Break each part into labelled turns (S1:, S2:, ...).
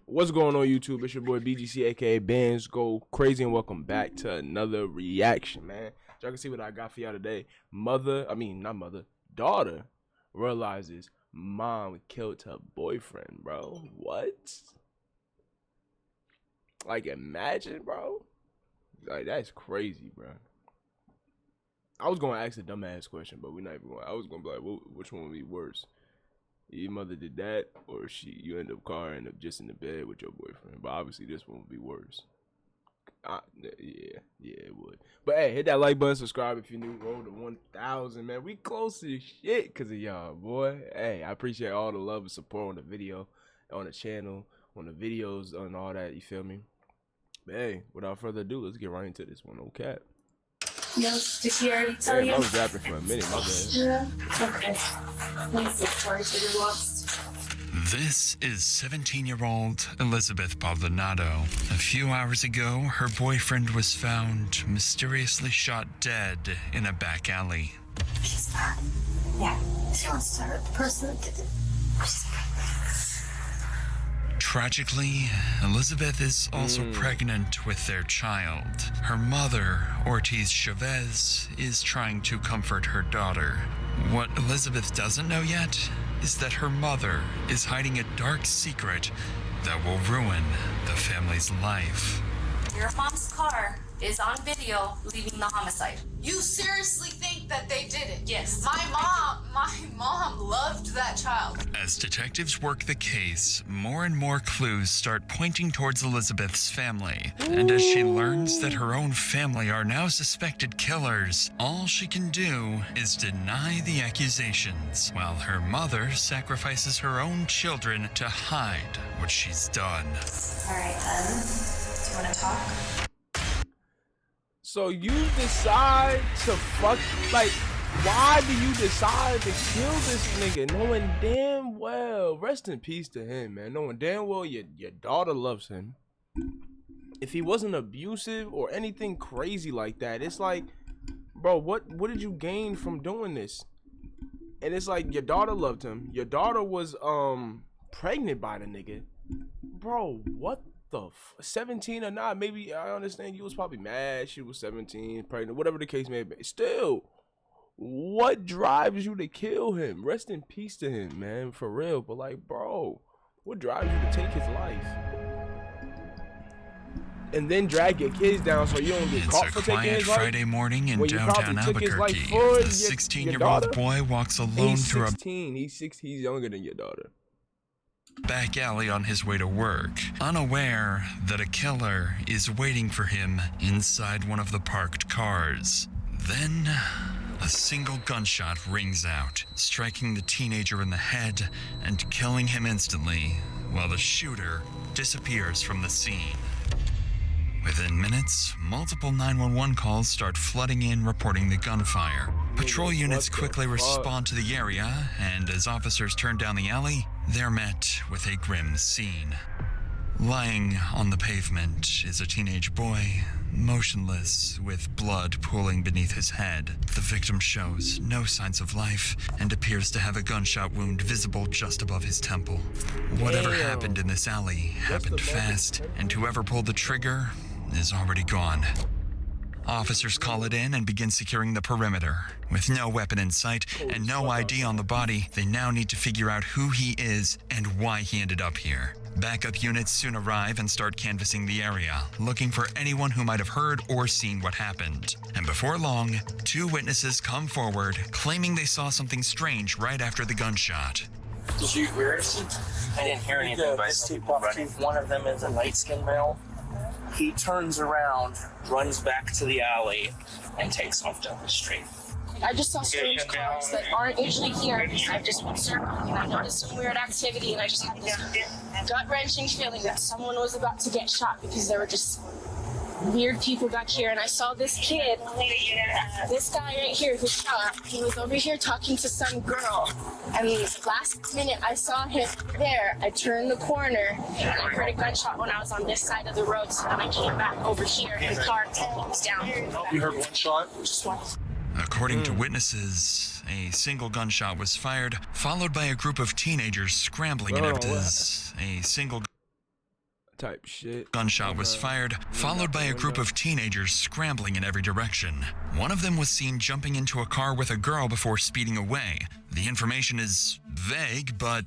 S1: What's going on, YouTube? It's your boy BGC, aka Bands Go Crazy, and welcome back to another reaction, man. Y'all can see what I got for y'all today. Daughter realizes mom killed her boyfriend, bro. What? Like, imagine, bro. Like, that's crazy, bro. I was gonna ask a dumbass question, but we're not even going. I was gonna be like, which one would be worse? Your mother did that, or you end up just in the bed with your boyfriend. But obviously this one would be worse. Yeah, it would. But hey, hit that like button, subscribe if you're new. Roll to 1,000, man. We close to shit because of y'all, boy. Hey, I appreciate all the love and support on the video, on the channel, on the videos, and all that. You feel me? But hey, without further ado, let's get right into this one. No cap.
S2: No, did he already tell you?
S1: I was rapping for a minute, my bad.
S2: Yeah. Okay. Sorry to be lost.
S3: This is 17-year-old Elizabeth Baldonado. A few hours ago, her boyfriend was found mysteriously shot dead in a back alley.
S2: She's bad. Yeah, she wants to hurt the person that did it. She's pregnant.
S3: Tragically, Elizabeth is also pregnant with their child. Her mother, Ortiz Chavez, is trying to comfort her daughter. What Elizabeth doesn't know yet is that her mother is hiding a dark secret that will ruin the family's life.
S4: Your mom's car is on video leaving the homicide.
S5: You seriously think that they did it?
S4: Yes.
S5: My mom loved that child.
S3: As detectives work the case, more and more clues start pointing towards Elizabeth's family. And as she learns that her own family are now suspected killers, all she can do is deny the accusations, while her mother sacrifices her own children to hide what she's done.
S2: All right, then. Do you want to talk?
S1: So you decide to why do you decide to kill this nigga knowing damn well, rest in peace to him, man, knowing damn well your daughter loves him. If he wasn't abusive or anything crazy like that, it's like, bro, what did you gain from doing this? And it's like, your daughter loved him. Your daughter was pregnant by the nigga. Bro, what the 17 or not? Maybe, I understand you was probably mad she was 17, pregnant, whatever the case may be. Still, what drives you to kill him? Rest in peace to him, man, for real. But like, bro, what drives you to take his life and then drag your kids down so you don't get caught for taking his life?
S3: It's a quiet Friday morning in downtown Albuquerque. The 16-year-old boy walks alone through a
S1: He's younger than your daughter.
S3: Back alley on his way to work, unaware that a killer is waiting for him inside one of the parked cars. Then, a single gunshot rings out, striking the teenager in the head and killing him instantly, while the shooter disappears from the scene. Within minutes, multiple 911 calls start flooding in reporting the gunfire. Patrol units quickly respond to the area, and as officers turn down the alley, they're met with a grim scene. Lying on the pavement is a teenage boy, motionless, with blood pooling beneath his head. The victim shows no signs of life and appears to have a gunshot wound visible just above his temple. Whatever happened in this alley happened fast, and whoever pulled the trigger is already gone. Officers call it in and begin securing the perimeter. With no weapon in sight and no ID on the body, they now need to figure out who he is and why he ended up here. Backup units soon arrive and start canvassing the area, looking for anyone who might have heard or seen what happened. And before long, two witnesses come forward, claiming they saw something strange right after the gunshot.
S6: Did you hear it? I didn't hear anything, but I saw people running. One of them is a light-skinned male. He turns around, runs back to the alley, and takes off down the street.
S7: I just saw strange cars that aren't usually here. I've just been circling and I noticed some weird activity, and I just had this gut-wrenching feeling that someone was about to get shot because there were just weird people back here. And I saw this kid, this guy right here who shot, he was over here talking to some girl. And last minute I saw him there, I turned the corner and I heard a gunshot when I was on this side of the road. So then I came back over here and the car was down.
S6: You heard one shot?
S7: Just one.
S3: According to witnesses, a single gunshot was fired, followed by a group of teenagers scrambling in a single
S1: type shit.
S3: Gunshot was fired, followed by a group of teenagers scrambling in every direction. One of them was seen jumping into a car with a girl before speeding away. The information is vague, but...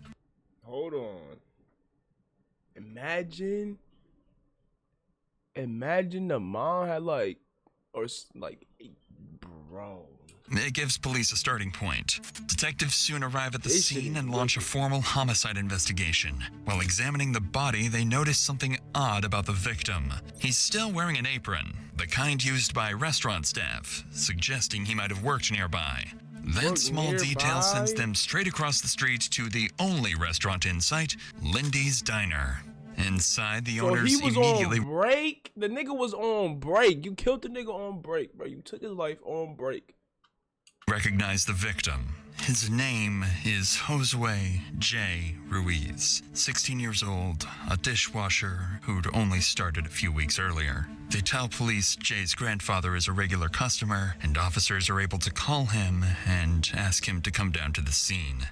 S1: Hold on. Imagine the mom had like, bro.
S3: It gives police a starting point. Detectives soon arrive at the scene and launch a formal homicide investigation. While examining the body, they notice something odd about the victim. He's still wearing an apron, the kind used by restaurant staff, suggesting he might have worked nearby. That small detail sends them straight across the street to the only restaurant in sight, Lindy's Diner. Inside, the owners immediately...
S1: on break? The nigga was on break. You killed the nigga on break, bro. You took his life on break.
S3: Recognize the victim. His name is Josue J. Ruiz, 16 years old, a dishwasher who'd only started a few weeks earlier. They tell police Jay's grandfather is a regular customer, and officers are able to call him and ask him to come down to the scene.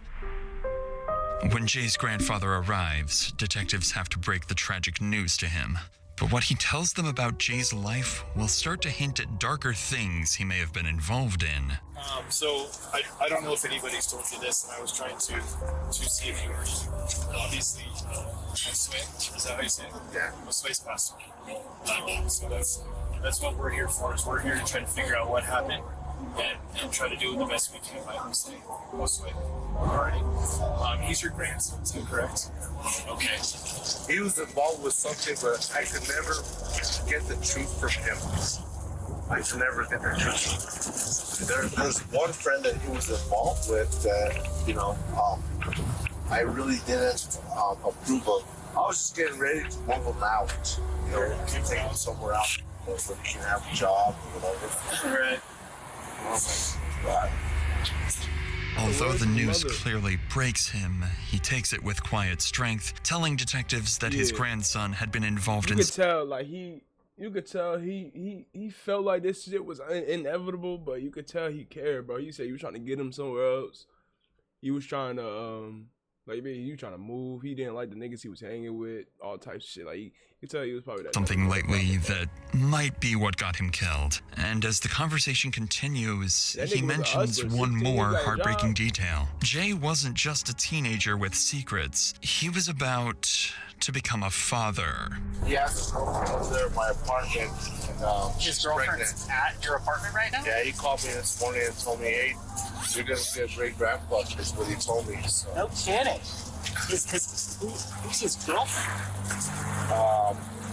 S3: When Jay's grandfather arrives, detectives have to break the tragic news to him. But what he tells them about Jay's life will start to hint at darker things he may have been involved in.
S8: So I don't know if anybody's told you this, and I was trying to see if you were obviously Josue. Is that how you say it? Yeah. Josue's passed away. So that's what we're here for. Is we're here to try to figure out what happened and try to do the best we can by Josue. Alrighty. He's your grandson, is that correct? Okay.
S9: He was involved with something, but I could never get the truth from him. I could never get the truth. There's one friend that he was involved with that, I really didn't approve of. I was just getting ready to move him out, to take him somewhere else so he can have a job or whatever.
S8: Right.
S9: Oh my God.
S3: Although the news clearly breaks him, he takes it with quiet strength, telling detectives that his grandson had been involved in...
S1: You could tell he felt like this shit was inevitable, but you could tell he cared, bro. He said he was trying to get him somewhere else. He was trying to, he was trying to move. He didn't like the niggas he was hanging with, all types of shit. Like, you could tell he was probably that.
S3: Something lately that might be what got him killed. And as the conversation continues, he mentions one more heartbreaking detail. Jay wasn't just a teenager with secrets. He was about to become a father.
S9: He asked his girlfriend over there at my apartment. And,
S6: his girlfriend's at your apartment right now?
S9: Yeah, he called me this morning and told me, hey, you're going to be a great grandpa. That's what he told me. So.
S6: No kidding. Who's his girlfriend?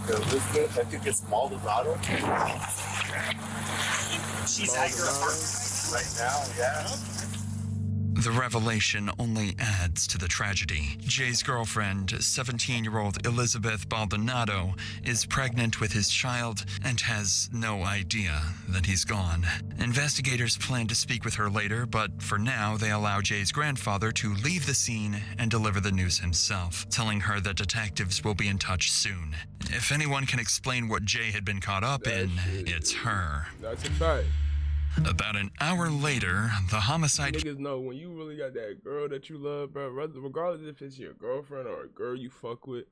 S9: Elizabeth, I think it's Maldonado.
S6: She's at your apartment
S9: right now, yeah.
S3: The revelation only adds to the tragedy. Jay's girlfriend, 17-year-old Elizabeth Baldonado, is pregnant with his child and has no idea that he's gone. Investigators plan to speak with her later, but for now, they allow Jay's grandfather to leave the scene and deliver the news himself, telling her that detectives will be in touch soon. If anyone can explain what Jay had been caught up in, it's her.
S1: That's a fact.
S3: About an hour later, the homicide...
S1: Niggas know when you really got that girl that you love, bro, regardless if it's your girlfriend or a girl you fuck with,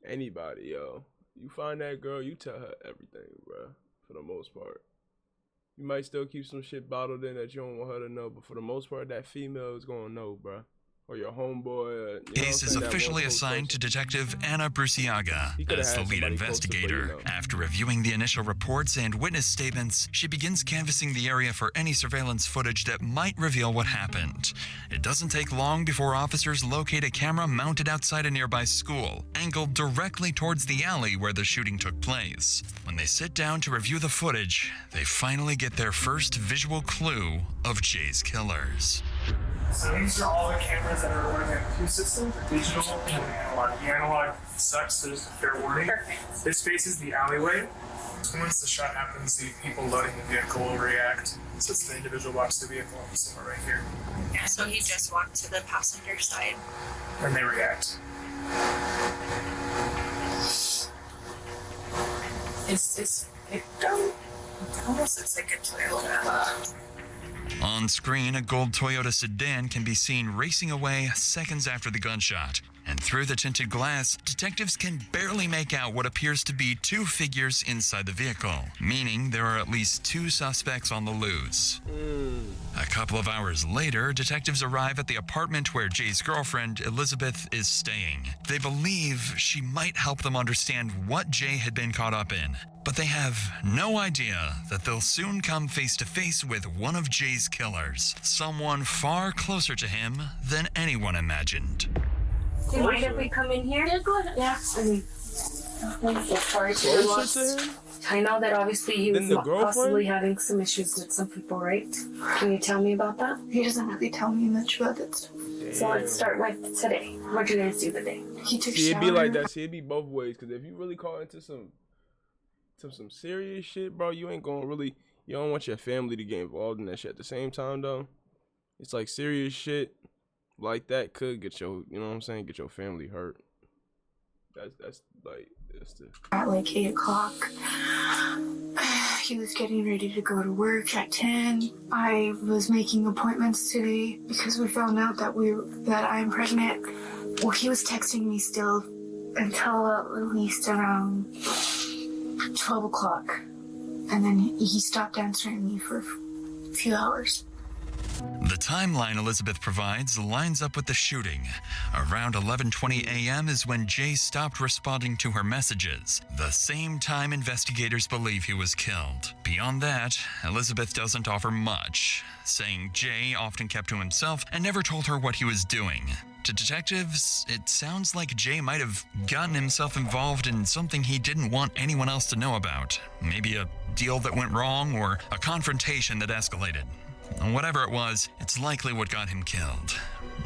S1: anybody, yo. You find that girl, you tell her everything, bro, for the most part. You might still keep some shit bottled in that you don't want her to know, but for the most part, that female is gonna know, bro. Or your homeboy.
S3: Case is officially assigned to Detective Anna Bruciaga as the lead investigator. After reviewing the initial reports and witness statements, she begins canvassing the area for any surveillance footage that might reveal what happened. It doesn't take long before officers locate a camera mounted outside a nearby school, angled directly towards the alley where the shooting took place. When they sit down to review the footage, they finally get their first visual clue of Jay's killers.
S8: So these are all the cameras that are running in the Q system, the digital and the analog. The analog sucks, so there's a fair warning. Perfect. This faces the alleyway. Once the shot happens, the people loading the vehicle will react. So it's the individual box of the vehicle somewhere right here.
S10: Yeah, so he just walked to the passenger side.
S8: And they react.
S10: It almost looks like a Toyota.
S3: On screen, a gold Toyota sedan can be seen racing away seconds after the gunshot. and through the tinted glass, detectives can barely make out what appears to be two figures inside the vehicle, meaning there are at least two suspects on the loose. A couple of hours later, detectives arrive at the apartment where Jay's girlfriend, Elizabeth, is staying. They believe she might help them understand what Jay had been caught up in, but they have no idea that they'll soon come face to face with one of Jay's killers, someone far closer to him than anyone imagined.
S7: Do you mind if we come in here? Yeah, go ahead. Yeah, I mean, I'm so sorry to your loss. I know that obviously he was possibly having some issues with some people, right? Can you tell me about that?
S5: He doesn't really tell me much about that stuff.
S7: So let's start with today. What'd you guys do today?
S5: He took
S1: See, it'd be like that. See, it'd be both ways. Because if you really caught into some serious shit, bro, you ain't gonna really. You don't want your family to get involved in that shit. At the same time, though, it's like serious shit like that could get your, you know what I'm saying, get your family hurt. That's the.
S5: At like 8 o'clock, he was getting ready to go to work at 10. I was making appointments today because we found out that I'm pregnant. Well, he was texting me still until at least around 12 o'clock. And then he stopped answering me for a few hours.
S3: The timeline Elizabeth provides lines up with the shooting. Around 11:20 a.m. is when Jay stopped responding to her messages, the same time investigators believe he was killed. Beyond that, Elizabeth doesn't offer much, saying Jay often kept to himself and never told her what he was doing. To detectives, it sounds like Jay might have gotten himself involved in something he didn't want anyone else to know about. Maybe a deal that went wrong or a confrontation that escalated. Whatever it was, it's likely what got him killed.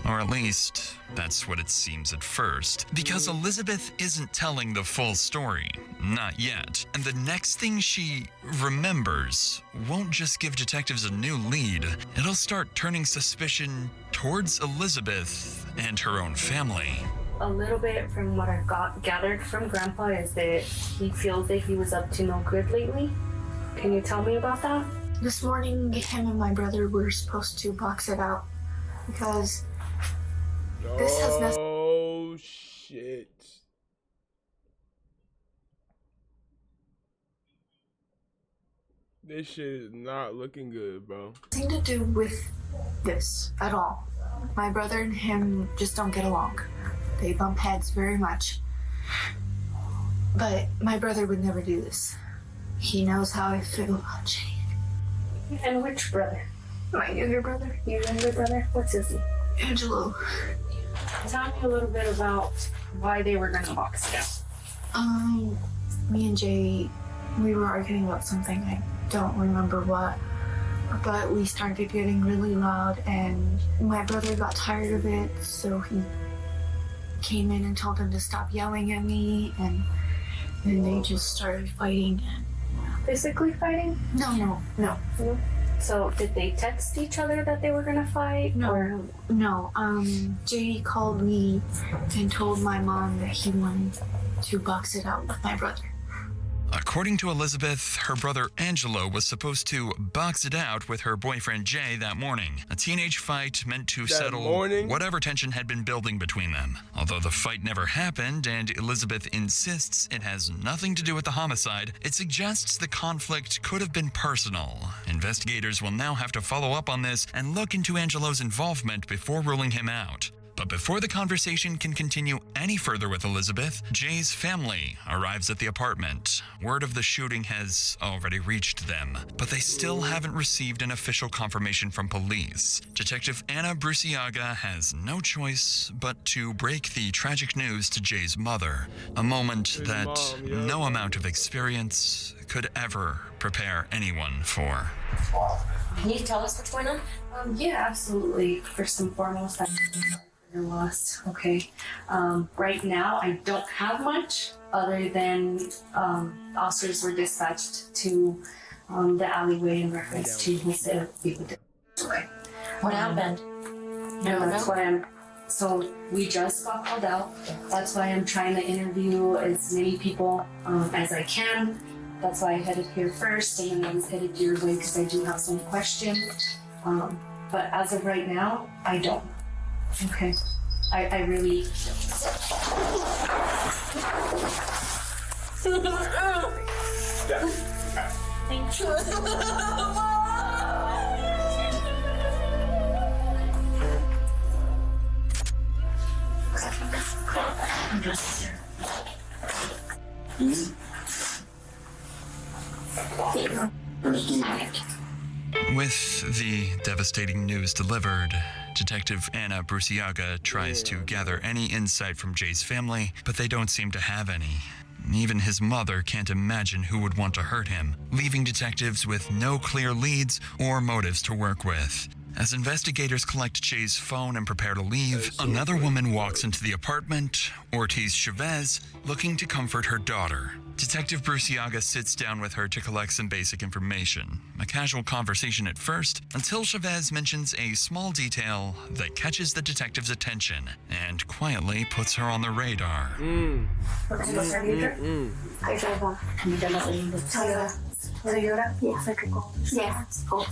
S3: Or at least, that's what it seems at first. Because Elizabeth isn't telling the full story. Not yet. And the next thing she remembers won't just give detectives a new lead. It'll start turning suspicion towards Elizabeth and her own family.
S7: A little bit from what I've gathered from Grandpa is that he feels that he was up to no good lately. Can you tell me about that?
S5: This morning, him and my brother were supposed to box it out because this has nothing.
S1: Oh shit! This shit is not looking good, bro.
S5: Nothing to do with this at all. My brother and him just don't get along. They bump heads very much. But my brother would never do this. He knows how I feel about Jay.
S7: And which brother?
S5: My younger brother.
S7: Your younger brother? What's his name?
S5: Angelo.
S7: Tell me a little bit about why they were gonna box it out.
S5: Me and Jay, we were arguing about something. I don't remember what. But we started getting really loud and my brother got tired of it, so he came in and told him to stop yelling at me, and then they just started fighting.
S7: Physically fighting?
S5: No.
S7: So did they text each other that they were gonna fight?
S5: No. Jay called me and told my mom that he wanted to box it out with my brother.
S3: According to Elizabeth, her brother Angelo was supposed to box it out with her boyfriend Jay that morning. A teenage fight meant to settle whatever tension had been building between them. Although the fight never happened and Elizabeth insists it has nothing to do with the homicide, it suggests the conflict could have been personal. Investigators will now have to follow up on this and look into Angelo's involvement before ruling him out. But before the conversation can continue any further with Elizabeth, Jay's family arrives at the apartment. Word of the shooting has already reached them, but they still haven't received an official confirmation from police. Detective Anna Bruciaga has no choice but to break the tragic news to Jay's mother, a moment that no amount of experience could ever prepare anyone for.
S4: Can you tell us what's going on?
S7: Yeah, absolutely. First and foremost, your loss. Okay. Right now, I don't have much other than officers were dispatched to the alleyway in reference to who said people did.
S4: What happened?
S7: And that's why so we just got called out. That's why I'm trying to interview as many people as I can. That's why I headed here first, and then I was headed your way because I do have some questions. But as of right now, I don't. Okay.
S4: I really. Thank you.
S3: With the devastating news delivered, Detective Anna Bruciaga tries to gather any insight from Jay's family, but they don't seem to have any. Even his mother can't imagine who would want to hurt him, leaving detectives with no clear leads or motives to work with. As investigators collect Jay's phone and prepare to leave, another woman walks into the apartment, Ortiz Chavez, looking to comfort her daughter. Detective Bruciaga sits down with her to collect some basic information. A casual conversation at first, until Chavez mentions a small detail that catches the detective's attention and quietly puts her on the radar.
S5: I drive off. Toyota? Yes, I could go. Yeah, it's cool.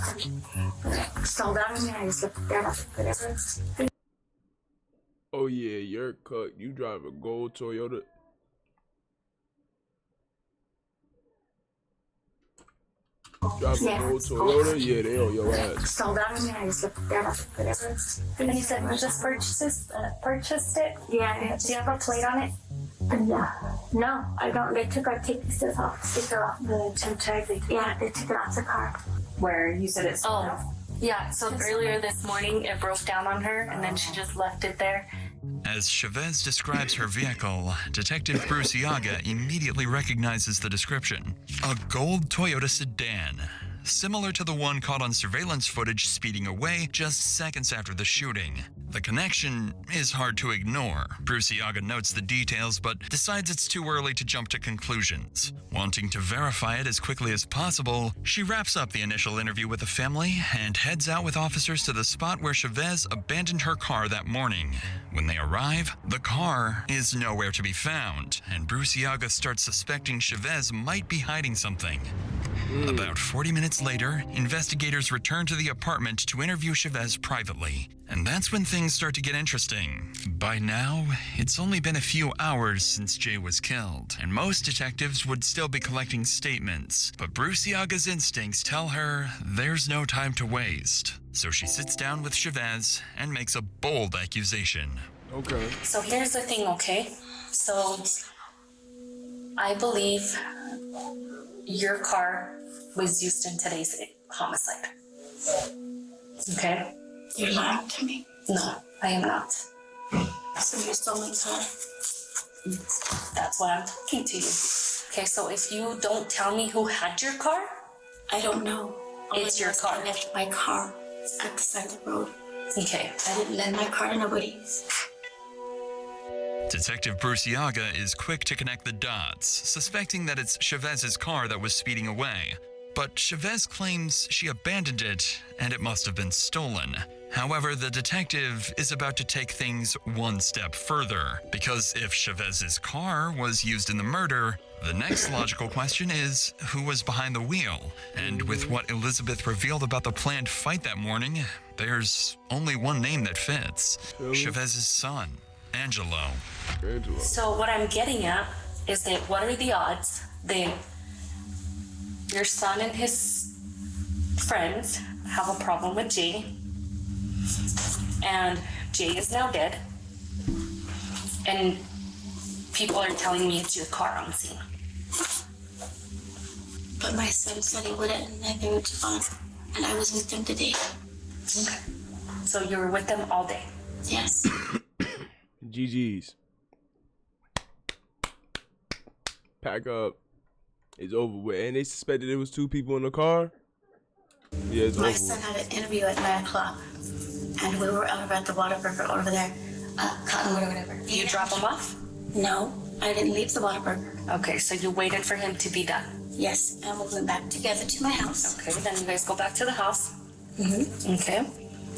S5: Soldados, I just looked there, whatever.
S1: Oh yeah, you're cooked. You drive a gold Toyota. Drive a gold Toyota? Yeah, they on your ass.
S5: Soldados, I just looked there, whatever.
S10: And you said you just purchased it?
S5: Yeah,
S10: Do you have a plate on it?
S5: yeah. No, I don't. They took our tickets off. Sticker off the tag. Yeah, they took it off the car.
S10: Where you said it's.
S4: Oh, yeah. So earlier this morning, it broke down on her, and then she just left it there.
S3: As Chavez describes her vehicle, Detective Bruciaga immediately recognizes the description. A gold Toyota sedan, similar to the one caught on surveillance footage speeding away just seconds after the shooting. The connection is hard to ignore. Bruciaga notes the details, but decides it's too early to jump to conclusions. Wanting to verify it as quickly as possible, she wraps up the initial interview with the family and heads out with officers to the spot where Chavez abandoned her car that morning. When they arrive, the car is nowhere to be found, and Bruciaga starts suspecting Chavez might be hiding something. About 40 minutes later, investigators return to the apartment to interview Chavez privately. And that's when things start to get interesting. By now, it's only been a few hours since Jay was killed, and most detectives would still be collecting statements. But Bruciaga's instincts tell her there's no time to waste. So she sits down with Chavez and makes a bold accusation.
S1: Okay.
S4: So here's the thing, okay? So I believe your car was used in today's homicide. Okay?
S5: You're lying to me.
S4: No, I am not.
S5: So you stole my car.
S4: That's why I'm talking to you. Okay, so if you don't tell me who had your car,
S5: I don't know.
S4: It's your car.
S5: I left my car at the side of the road.
S4: okay.
S5: I didn't lend my car to nobody.
S3: Detective Bruciaga is quick to connect the dots, suspecting that it's Chavez's car that was speeding away. But Chavez claims she abandoned it and it must have been stolen. However, the detective is about to take things one step further, because if Chavez's car was used in the murder, the next logical question is who was behind the wheel? And with what Elizabeth revealed about the planned fight that morning, there's only one name that fits. Chavez's son, Angelo.
S4: So what I'm getting at is that what are the odds that your son and his friends have a problem with Jay, and Jay is now dead, and people are telling me it's your car on scene.
S5: But my son said he wouldn't, and neither would Javon. And I was with them today.
S4: Okay. So you were with them all day?
S5: Yes.
S1: GG's. Pack up. It's over with. And they suspected there was 2 people in the car? Yeah, it's
S5: My
S1: over
S5: son
S1: with.
S5: had an interview at 9 o'clock. And we were over at the Whataburger over there. Cottonwood or whatever.
S4: Did you drop him off?
S5: No, I didn't leave the Whataburger.
S4: Okay, so you waited for him to be done.
S5: Yes, and we went back together to my house.
S4: Okay, then you guys go back to the house.
S5: Mm-hmm.
S4: Okay.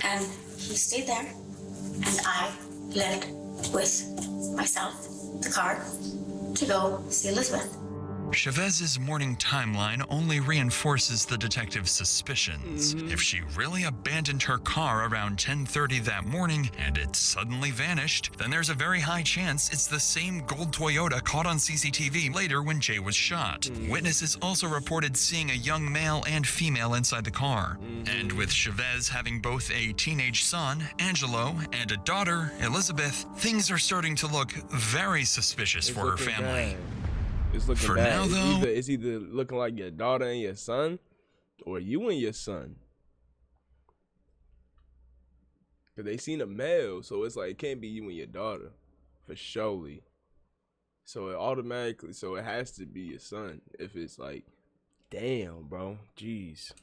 S5: And he stayed there. And I left with myself, the car, to go see Elizabeth.
S3: Chavez's morning timeline only reinforces the detective's suspicions. If she really abandoned her car around 10:30 that morning and it suddenly vanished, then there's a very high chance it's the same gold Toyota caught on CCTV later when Jay was shot. Witnesses also reported seeing a young male and female inside the car. And with Chavez having both a teenage son, Angelo, and a daughter, Elizabeth, things are starting to look very suspicious for her family.
S1: Bad. It's looking
S3: For
S1: bad.
S3: now, though,
S1: it's either looking like your daughter and your son, or you and your son. Cause they seen a male, so it's like it can't be you and your daughter, for surely. So it has to be your son. If it's like, damn, bro, jeez.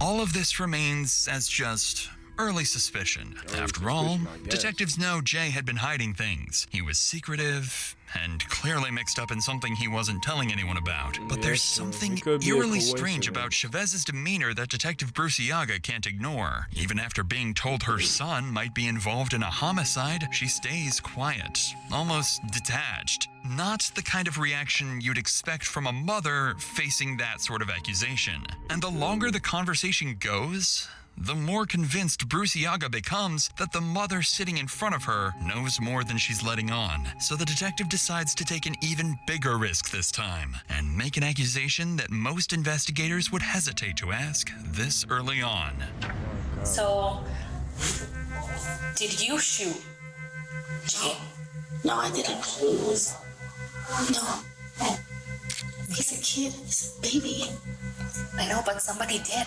S3: All of this remains as just early suspicion. After all, detectives know Jay had been hiding things. He was secretive and clearly mixed up in something he wasn't telling anyone about. But there's something eerily strange about Chavez's demeanor that Detective Bruciaga can't ignore. Even after being told her son might be involved in a homicide, she stays quiet, almost detached. Not the kind of reaction you'd expect from a mother facing that sort of accusation. And the longer the conversation goes, the more convinced Bruciaga becomes that the mother sitting in front of her knows more than she's letting on. So the detective decides to take an even bigger risk this time and make an accusation that most investigators would hesitate to ask this early on.
S4: So, did you shoot Jay?
S2: No, I didn't. No. He's a kid. He's a baby.
S4: I know, but somebody did.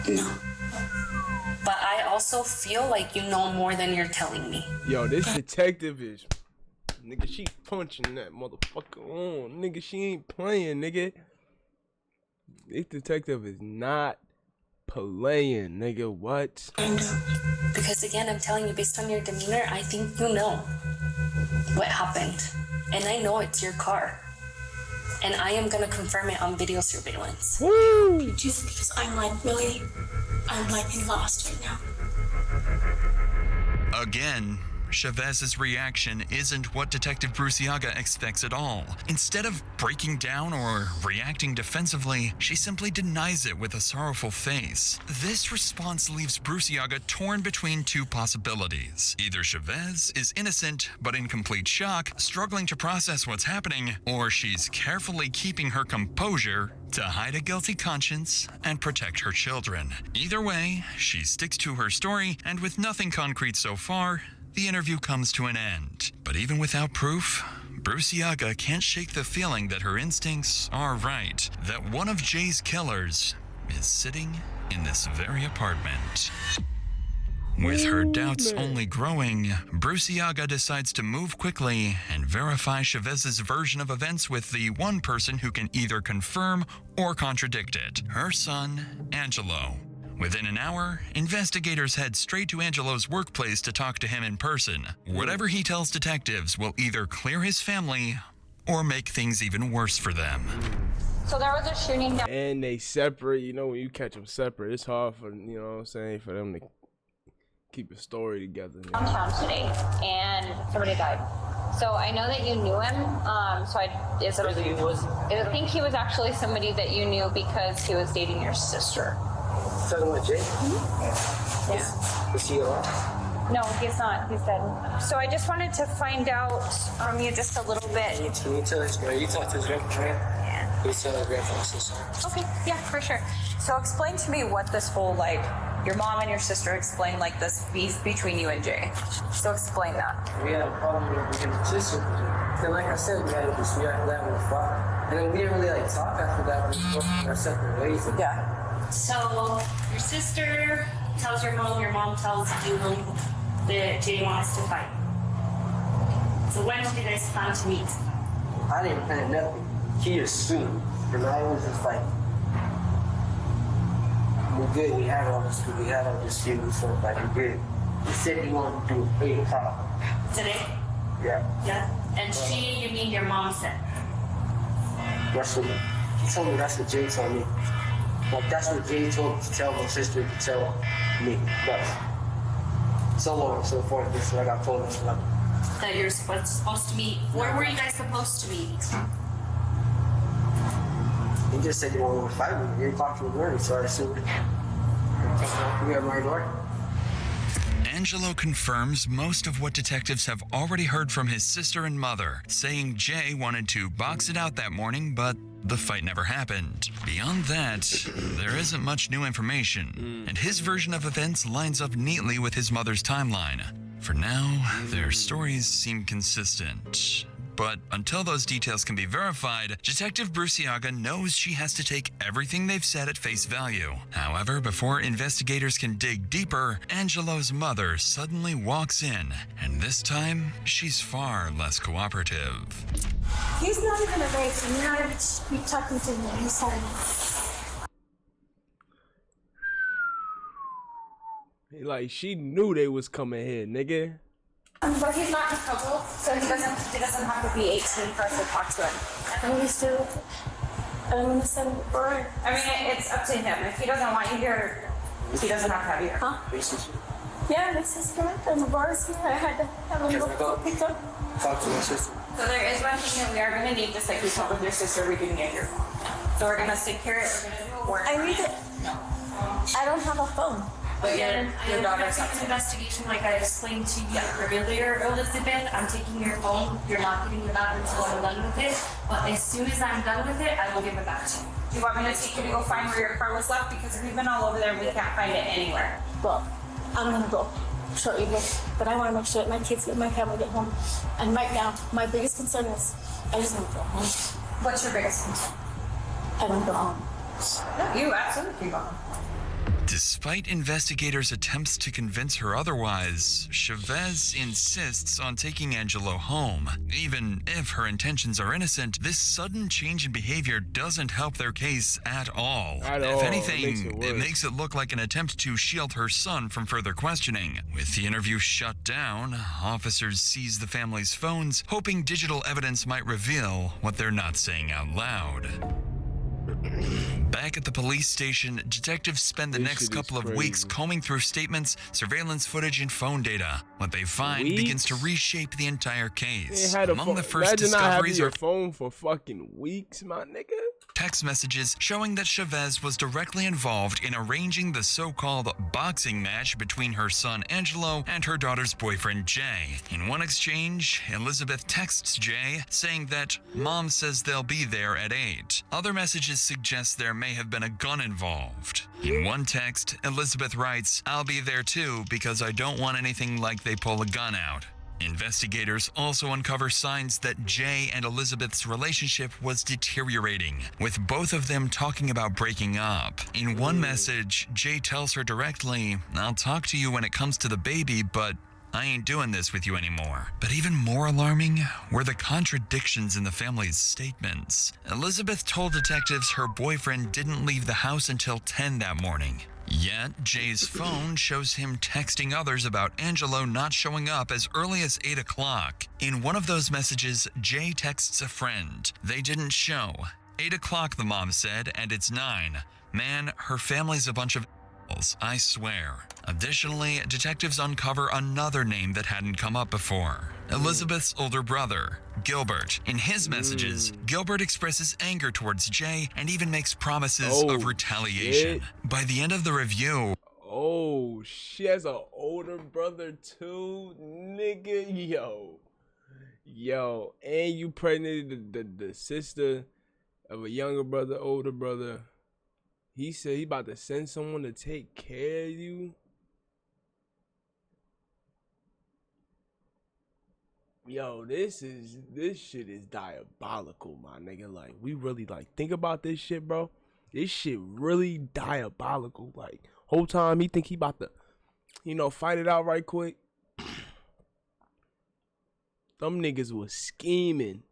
S2: No.
S4: But I also feel like you know more than you're telling me.
S1: Yo, this detective is, nigga, she punching that motherfucker on. Nigga, she ain't playing, nigga. This detective is not playing, nigga. What?
S4: Because again, I'm telling you, based on your demeanor, I think you know what happened. And I know it's your car. And I am gonna confirm it on video surveillance.
S1: Woo!
S2: Just because I'm lost right now.
S3: Again, Chavez's reaction isn't what Detective Bruciaga expects at all. Instead of breaking down or reacting defensively, she simply denies it with a sorrowful face. This response leaves Bruciaga torn between two possibilities. Either Chavez is innocent but in complete shock, struggling to process what's happening, or she's carefully keeping her composure to hide a guilty conscience and protect her children. Either way, she sticks to her story, and with nothing concrete so far, the interview comes to an end. But even without proof, Bruciaga can't shake the feeling that her instincts are right, that one of Jay's killers is sitting in this very apartment. With her doubts only growing, Bruciaga decides to move quickly and verify Chavez's version of events with the one person who can either confirm or contradict it, her son, Angelo. Within an hour, investigators head straight to Angelo's workplace to talk to him in person. Whatever he tells detectives will either clear his family or make things even worse for them.
S7: So there was a shooting down.
S1: And they separate, you know, when you catch them separate, it's hard for, you know what I'm saying, for them to keep a story together.
S7: Downtown today, and somebody died. So I know that you knew him. I think he was actually somebody that you knew because he was dating your sister.
S11: Talking about Jay?
S7: Yeah.
S11: Is he alive?
S7: No, he's not. He's dead. So I just wanted to find out from you just a little bit.
S11: Can you tell his grandpa? You talk to his grandpa?
S7: Yeah.
S11: You tell his grandpa sister.
S7: Okay, yeah, for sure.
S12: So explain to me what this whole, like, your mom and your sister explained, like, this beef between you and Jay. So explain that.
S11: We had a problem with his sister. And like I said, we had a dispute after that with father. And then we didn't really, like, talk after that. We were going our separate ways.
S12: Yeah.
S4: So your sister tells your mom tells you that Jay wants to fight. So when did you guys plan to meet?
S11: I didn't plan nothing. He assumed. And I was just like, we're good. We had all this dispute and stuff like we did. He said he wanted to do a big problem.
S4: Today?
S11: Yeah.
S4: Yeah. And she, you mean your mom said?
S11: That's what he told me. That's what Jay told me. Like, that's what Jay told me to tell my sister to tell me. But so on and so forth. This is like I told him.
S4: That you're supposed to meet. Where were you guys supposed to meet?
S11: He just said he wanted to fight me. 8 o'clock in the morning, so I assumed he had my door.
S3: Angelo confirms most of what detectives have already heard from his sister and mother, saying Jay wanted to box it out that morning, but the fight never happened. Beyond that, there isn't much new information, and his version of events lines up neatly with his mother's timeline. For now, their stories seem consistent. But until those details can be verified, Detective Bruciaga knows she has to take everything they've said at face value. However, before investigators can dig deeper, Angelo's mother suddenly walks in, and this time, she's far less cooperative.
S10: He's not even a race. You're not even be talking to me. He's sorry.
S1: Like, she knew they was coming here, nigga.
S7: But he's not in trouble, so he doesn't have to be 18 for us to talk to him.
S10: I don't want to send him for.
S12: I mean, it's up to him. If he doesn't want you here, he doesn't have to have you here.
S10: Huh? Yeah, my sister and the bars here. I had to have him go pick up.
S11: Talk to my sister.
S12: So there is one thing that we are going to need, just like we told with your sister, we didn't get your phone. So we're going to secure it. We're going to do a warrant.
S10: I need it. I don't have a phone.
S12: But your daughter's
S4: an investigation, like I explained to you earlier, Elizabeth. I'm taking your phone. You're not getting it back until I'm done with it. But as soon as I'm done with it, I will give it back to you.
S12: Do you want me to take you to go find where your car was left? Because we've been all over there and we can't find it anywhere.
S10: Well, I'm gonna go show you this, but I want to make sure that my kids and my family get home. And right now, my biggest concern is I just want to go home.
S12: What's your biggest concern?
S10: I want to go home.
S12: No, you absolutely go home.
S3: Despite investigators' attempts to convince her otherwise, Chavez insists on taking Angelo home. Even if her intentions are innocent, this sudden change in behavior doesn't help their case at all. If anything, it makes it look like an attempt to shield her son from further questioning. With the interview shut down, officers seize the family's phones, hoping digital evidence might reveal what they're not saying out loud. Back at the police station, detectives spend the next couple of weeks combing through statements, surveillance footage, and phone data. What they find begins to reshape the entire case. Among the first discoveries are
S1: phone for fucking weeks, my nigga.
S3: Text messages showing that Chavez was directly involved in arranging the so-called boxing match between her son Angelo and her daughter's boyfriend Jay. In one exchange, Elizabeth texts Jay saying that mom says they'll be there at 8. Other messages suggest there may have been a gun involved. In one text, Elizabeth writes, "I'll be there too because I don't want anything like they pull a gun out." Investigators also uncover signs that Jay and Elizabeth's relationship was deteriorating, with both of them talking about breaking up. In one message, Jay tells her directly, "I'll talk to you when it comes to the baby, but I ain't doing this with you anymore." But even more alarming were the contradictions in the family's statements. Elizabeth told detectives her boyfriend didn't leave the house until 10 that morning. Yet, Jay's phone shows him texting others about Angelo not showing up as early as 8 o'clock. In one of those messages, Jay texts a friend. "They didn't show. 8 o'clock, the mom said, and it's 9. Man, her family's a bunch of assholes, I swear." Additionally, detectives uncover another name that hadn't come up before. Elizabeth's older brother, Gilbert. In his messages, Gilbert expresses anger towards Jay and even makes promises of retaliation. By the end of the review,
S1: oh, she has an older brother too, nigga. Yo, and you pregnant the sister of a younger brother, older brother. He said he about to send someone to take care of you. Yo, this shit is diabolical, my nigga. Like, we really, like, think about this shit, bro. This shit really diabolical. Like, whole time he think he about to, fight it out right quick. Them niggas was scheming.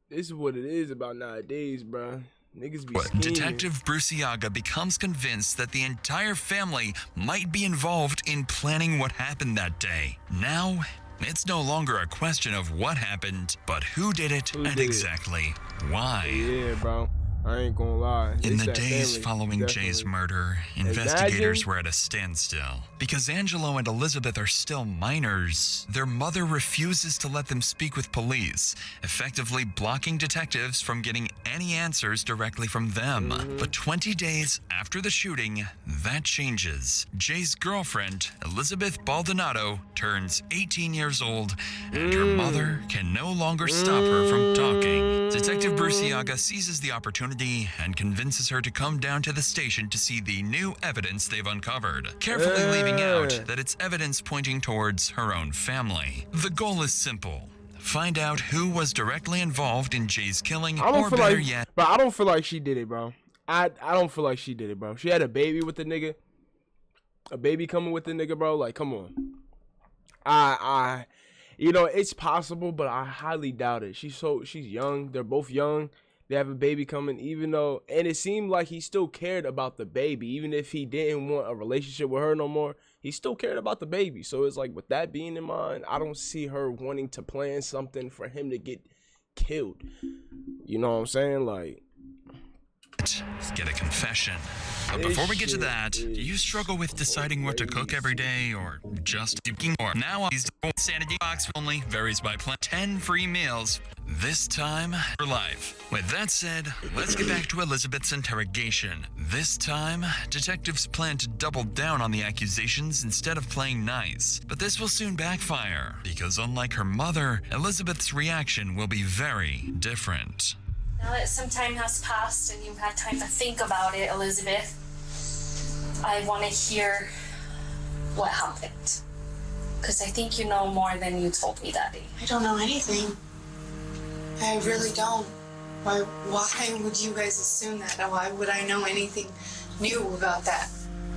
S1: This is what it is about nowadays, bro. Niggas be scheming.
S3: Detective Bruciaga becomes convinced that the entire family might be involved in planning what happened that day. Now, it's no longer a question of what happened, but who did it and exactly why.
S1: Yeah, bro. I ain't gonna lie.
S3: In
S1: It's
S3: the
S1: that
S3: days
S1: family,
S3: following Jay's
S1: definitely.
S3: murder, investigators were at a standstill. Because Angelo and Elizabeth are still minors, their mother refuses to let them speak with police, effectively blocking detectives from getting any answers directly from them. But 20 days after the shooting, that changes. Jay's girlfriend, Elizabeth Baldonado, turns 18 years old, and her mother can no longer stop her from talking. Detective Bruciaga seizes the opportunity and convinces her to come down to the station to see the new evidence they've uncovered, carefully leaving out that it's evidence pointing towards her own family. The goal is simple. Find out who was directly involved in Jay's killing, or better yet...
S1: But I don't feel like she did it, bro. I don't feel like she did it, bro. She had a baby with the nigga. A baby coming with the nigga, bro. Like, come on. You know, it's possible, but I highly doubt it. She's young. They're both young. They have a baby coming, even though, and it seemed like he still cared about the baby, even if he didn't want a relationship with her no more. He still cared about the baby. So it's like, with that being in mind, I don't see her wanting to plan something for him to get killed. You know what I'm saying? Like,
S3: get a confession. But before we get to that, do you struggle with deciding what to cook every day, or just cooking more? Now, these sanity box only varies by plan. 10 free meals, this time for life. With that said, let's get back to Elizabeth's interrogation. This time, detectives plan to double down on the accusations instead of playing nice. But this will soon backfire, because unlike her mother, Elizabeth's reaction will be very different.
S4: Now that some time has passed and you've had time to think about it, Elizabeth, I want to hear what happened. Because I think you know more than you told me that day.
S5: I don't know anything. I really don't. Why would you guys assume that? Why would I know anything new about that?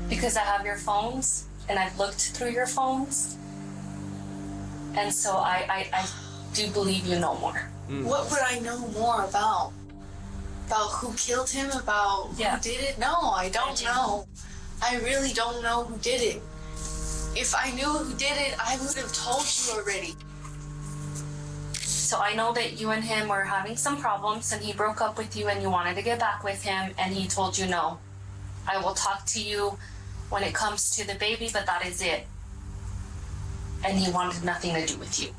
S4: Because I have your phones, and I've looked through your phones. And so I do believe you know more.
S5: What would I know more about? About who killed him? About who did it? No, I don't know. I really don't know who did it. If I knew who did it, I would have told you already.
S4: So I know that you and him were having some problems, and he broke up with you and you wanted to get back with him, and he told you no. I will talk to you when it comes to the baby, but that is it. And he wanted nothing to do with you.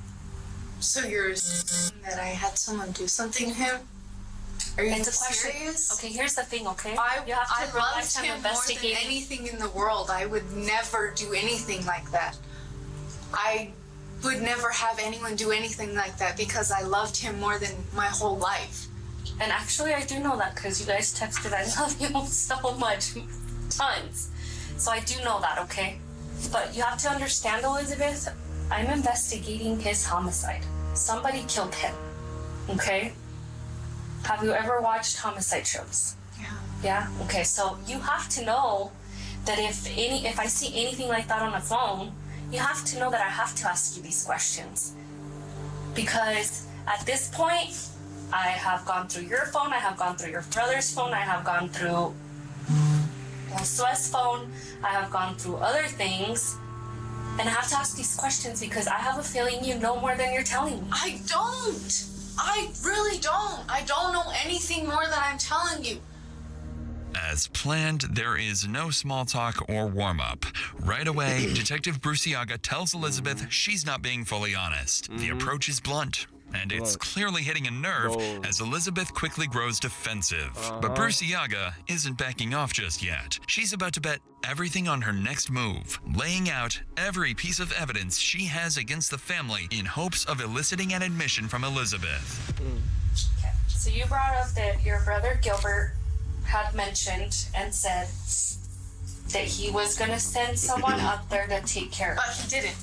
S5: So you're saying that I had someone do something to him? Are you serious?
S4: Okay, here's the thing, okay?
S5: I
S4: realize
S5: loved him more than anything in the world. I would never do anything like that. I would never have anyone do anything like that because I loved him more than my whole life.
S4: And actually, I do know that because you guys texted, I love you so much. Tons. So I do know that, okay? But you have to understand, Elizabeth, I'm investigating his homicide. Somebody killed him, okay? Have you ever watched homicide shows?
S5: Yeah.
S4: Yeah? Okay, so you have to know that if I see anything like that on the phone, you have to know that I have to ask you these questions. Because at this point, I have gone through your phone, I have gone through your brother's phone, I have gone through Josue's phone, I have gone through other things, and I have to ask these questions because I have a feeling you know more than you're telling me.
S5: I don't. I really don't. I don't know anything more than I'm telling you.
S3: As planned, there is no small talk or warm-up. Right away, Detective Bruciaga tells Elizabeth she's not being fully honest. The approach is blunt, and it's clearly hitting a nerve as Elizabeth quickly grows defensive. But Bruciaga isn't backing off just yet. She's about to bet everything on her next move, laying out every piece of evidence she has against the family in hopes of eliciting an admission from Elizabeth.
S4: Okay, so you brought up that your brother Gilbert had mentioned and said that he was going to send someone up there to take care of
S5: But he didn't,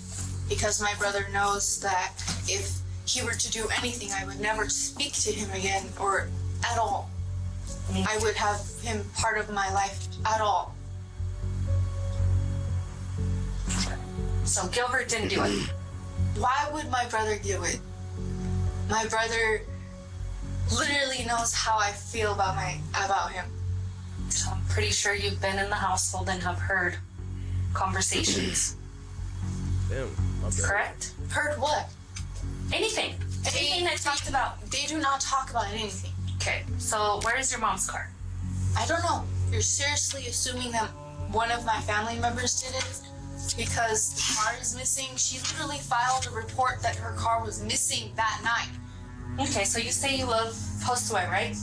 S5: because my brother knows that if he were to do anything, I would never speak to him again or at all. I would have him part of my life at all.
S4: So Gilbert didn't do it.
S5: Why would my brother do it? My brother literally knows how I feel about him.
S4: So I'm pretty sure you've been in the household and have heard conversations.
S1: Damn, my bad.
S4: Correct?
S5: Heard what?
S4: Anything. Anything that talked about.
S5: They do not talk about anything.
S4: Okay, so where is your mom's car?
S5: I don't know. You're seriously assuming that one of my family members did it? Because the car is missing. She literally filed a report that her car was missing that night.
S4: Okay, so you say you love Josue, right?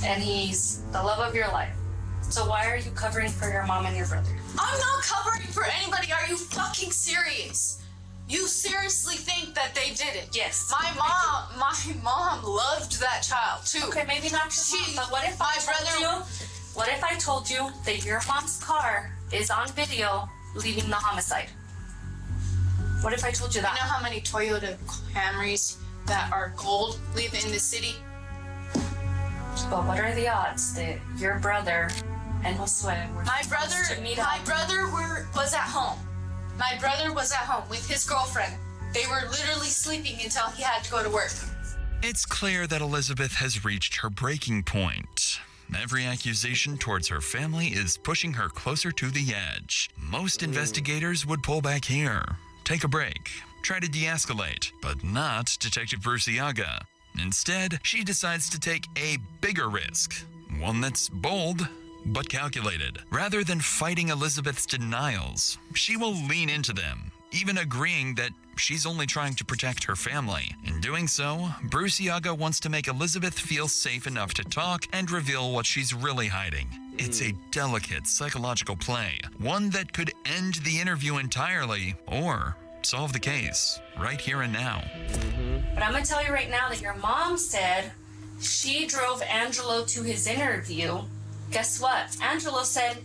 S4: And he's the love of your life. So why are you covering for your mom and your brother?
S5: I'm not covering for anybody. Are you fucking serious? You seriously think that they did it?
S4: Yes.
S5: My mom loved that child too.
S4: Okay, maybe not your mom, but what if I told you that your mom's car is on video leaving the homicide? What if I told you that?
S5: You know how many Toyota Camrys that are gold live in the city?
S4: But what are the odds that your brother and Josue were supposed to meet up?
S5: My brother was at home. My brother was at home with his girlfriend. They were literally sleeping until he had to go to work.
S3: It's clear that Elizabeth has reached her breaking point. Every accusation towards her family is pushing her closer to the edge. Most investigators would pull back here, take a break, try to de-escalate, but not Detective Bruciaga. Instead, she decides to take a bigger risk, one that's bold but calculated. Rather than fighting Elizabeth's denials, she will lean into them, even agreeing that she's only trying to protect her family. In doing so, Bruciaga wants to make Elizabeth feel safe enough to talk and reveal what she's really hiding. It's a delicate psychological play, one that could end the interview entirely or solve the case right here and now.
S4: But I'm gonna tell you right now that your mom said she drove Angelo to his interview. Guess what? Angelo said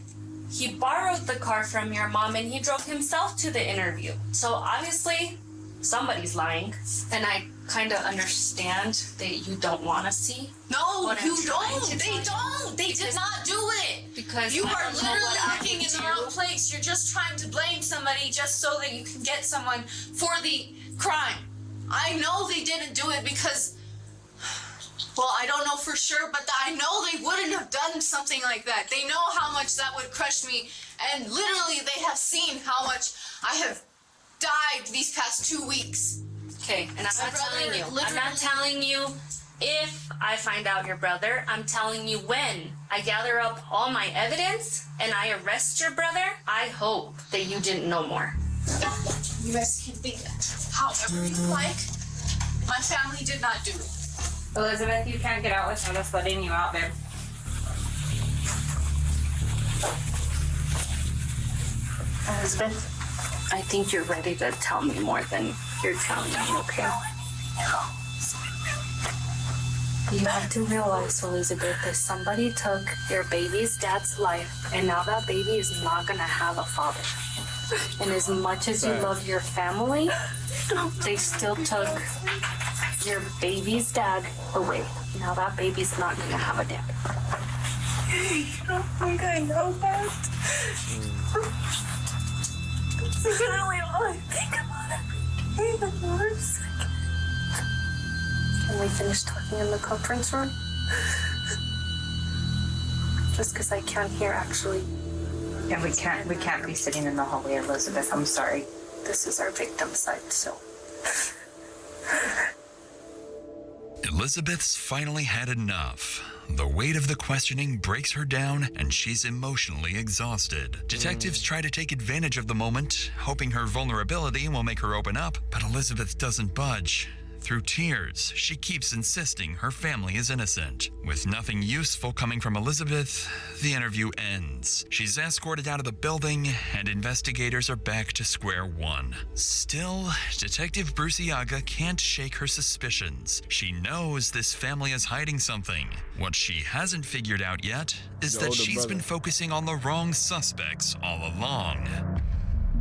S4: he borrowed the car from your mom and he drove himself to the interview. So obviously somebody's lying, and I kind of understand that you don't want to see.
S5: No, you don't. They don't. They did not do it.
S4: Because
S5: you are literally looking in the wrong place. You're just trying to blame somebody just so that you can get someone for the crime. I know they didn't do it because, well, I don't know for sure, but I know they wouldn't have done something like that. They know how much that would crush me, and literally they have seen how much I have died these past 2 weeks.
S4: Okay, and I'm not telling you if I find out your brother. I'm telling you when I gather up all my evidence and I arrest your brother, I hope that you didn't know more.
S5: You guys can think however you like. My family did not do it.
S12: Elizabeth, you can't get out without us letting you out, babe.
S4: Elizabeth, I think you're ready to tell me more than you're telling me, okay? You have to realize, Elizabeth, that somebody took your baby's dad's life, and now that baby is not gonna have a father. And as much as you love your family, they still took your baby's dad away. Now that baby's not gonna have a dad.
S5: I don't think I know that. This is really all I think about every day. I'm sick.
S4: Can we finish talking in the conference room? Just because I can't hear, actually.
S12: Yeah, we can't be sitting in the hallway, Elizabeth. I'm sorry.
S4: This is our victim side, so.
S3: Elizabeth's finally had enough. The weight of the questioning breaks her down, and she's emotionally exhausted. Detectives try to take advantage of the moment, hoping her vulnerability will make her open up, but Elizabeth doesn't budge. Through tears, she keeps insisting her family is innocent. With nothing useful coming from Elizabeth, the interview ends. She's escorted out of the building, and investigators are back to square one. Still, Detective Bruciaga can't shake her suspicions. She knows this family is hiding something. What she hasn't figured out yet is that she's been focusing on the wrong suspects all along.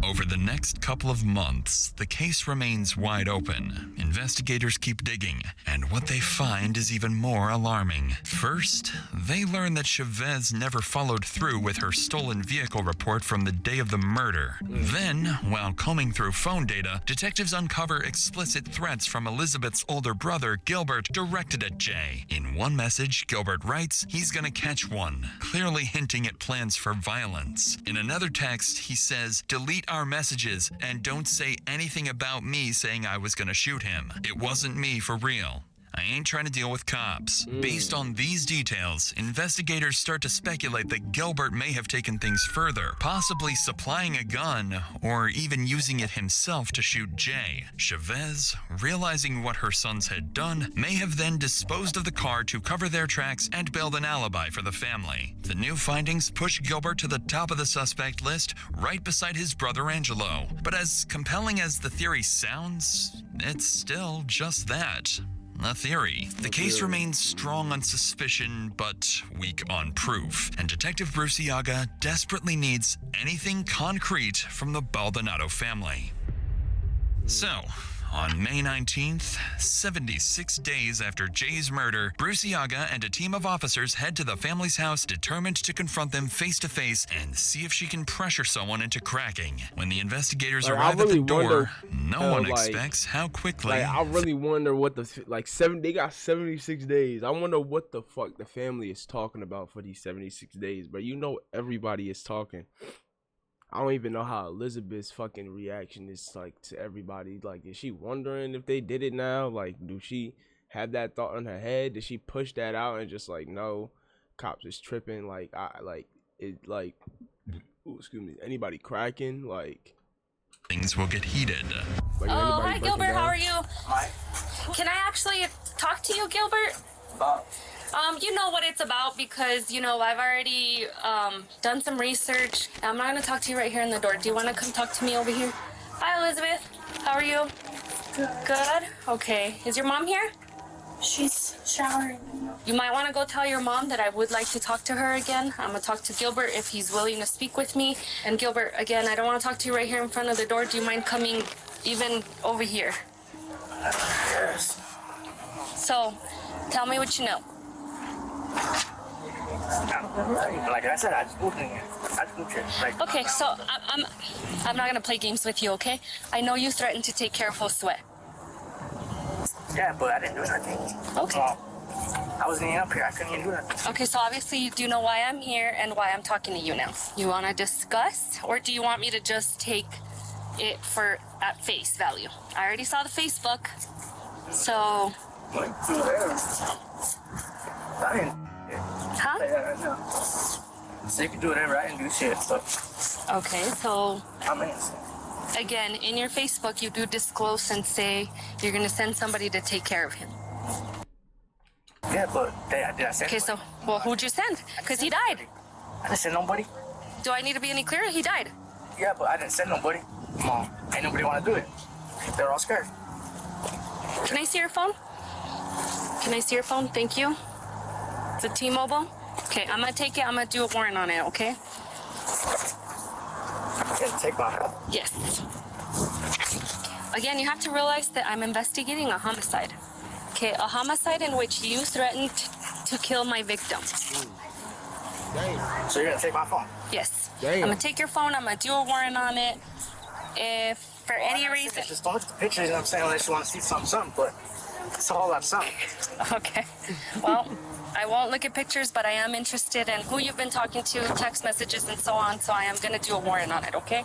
S3: Over the next couple of months, the case remains wide open. Investigators keep digging, and what they find is even more alarming. First, they learn that Chavez never followed through with her stolen vehicle report from the day of the murder. Then, while combing through phone data, detectives uncover explicit threats from Elizabeth's older brother, Gilbert, directed at Jay. In one message, Gilbert writes he's gonna catch one, clearly hinting at plans for violence. In another text, he says, "Delete our messages and don't say anything about me saying I was gonna shoot him. It wasn't me for real. I ain't trying to deal with cops. Based on these details, investigators start to speculate that Gilbert may have taken things further, possibly supplying a gun or even using it himself to shoot Jay. Chavez, realizing what her sons had done, may have then disposed of the car to cover their tracks and build an alibi for the family. The new findings push Gilbert to the top of the suspect list, right beside his brother Angelo. But as compelling as the theory sounds, it's still just that. A theory. The case remains strong on suspicion, but weak on proof, and Detective Bruce Iaga desperately needs anything concrete from the Baldonado family. So, on May 19th, 76 days after Jay's murder, Bruce Iaga and a team of officers head to the family's house determined to confront them face to face and see if she can pressure someone into cracking. When the investigators arrive at the door, no one expects how quickly...
S1: I really wonder what they got 76 days. I wonder what the fuck the family is talking about for these 76 days, but you know everybody is talking. I don't even know how Elizabeth's fucking reaction is like to everybody. Like, is she wondering if they did it now? Like, do she have that thought in her head? Did she push that out and just like, no, cops is tripping? Like, excuse me, anybody cracking? Like,
S3: things will get heated.
S4: Like, oh, hi Gilbert, how are you? Hi. Can I actually talk to you, Gilbert? You know what it's about because, you know, I've already done some research. I'm not going to talk to you right here in the door. Do you want to come talk to me over here? Hi, Elizabeth. How are you? Good. Okay. Is your mom here?
S5: She's showering.
S4: You might want to go tell your mom that I would like to talk to her again. I'm going to talk to Gilbert if he's willing to speak with me. And Gilbert, again, I don't want to talk to you right here in front of the door. Do you mind coming even over here?
S6: Yes.
S4: So, tell me what you know.
S6: Like I said, I just moved in here.
S4: Okay, so I'm not gonna play games with you, okay? I know you threatened to take care of Josue.
S6: Yeah, but I didn't do nothing.
S4: Okay.
S6: I wasn't even up here. I couldn't even do nothing.
S4: Okay, so obviously you do know why I'm here and why I'm talking to you now. You want to discuss, or do you want me to just take it at face value? I already saw the Facebook, so.
S6: I didn't.
S4: Huh?
S6: So you can do whatever. I didn't do shit. So.
S4: Okay, so.
S6: I'm innocent.
S4: Again, in your Facebook, you do disclose and say you're going to send somebody to take care of him.
S6: Yeah, but did I send?
S4: Okay, so, well, who'd you send? Because he died.
S6: I didn't send nobody.
S4: Do I need to be any clearer? He died.
S6: Yeah, but I didn't send nobody. Mom, ain't nobody want to do it. They're all scared.
S4: Can I see your phone? Can I see your phone? Thank you. It's a T-Mobile. Okay, I'm going to take it. I'm going to do a warrant on it, okay?
S6: Yeah, take my phone.
S4: Yes. Again, you have to realize that I'm investigating a homicide. Okay, a homicide in which you threatened to kill my victim.
S6: So you're going to take my phone?
S4: Yes.
S1: Damn.
S4: I'm going to take your phone. I'm going to do a warrant on it. If for any reason...
S6: Just don't look at the pictures, you know what I'm saying, unless you want to see something, but it's all about something.
S4: Okay. Well, I won't look at pictures, but I am interested in who you've been talking to, text messages, and so on, so I am going to do a warrant on it, okay?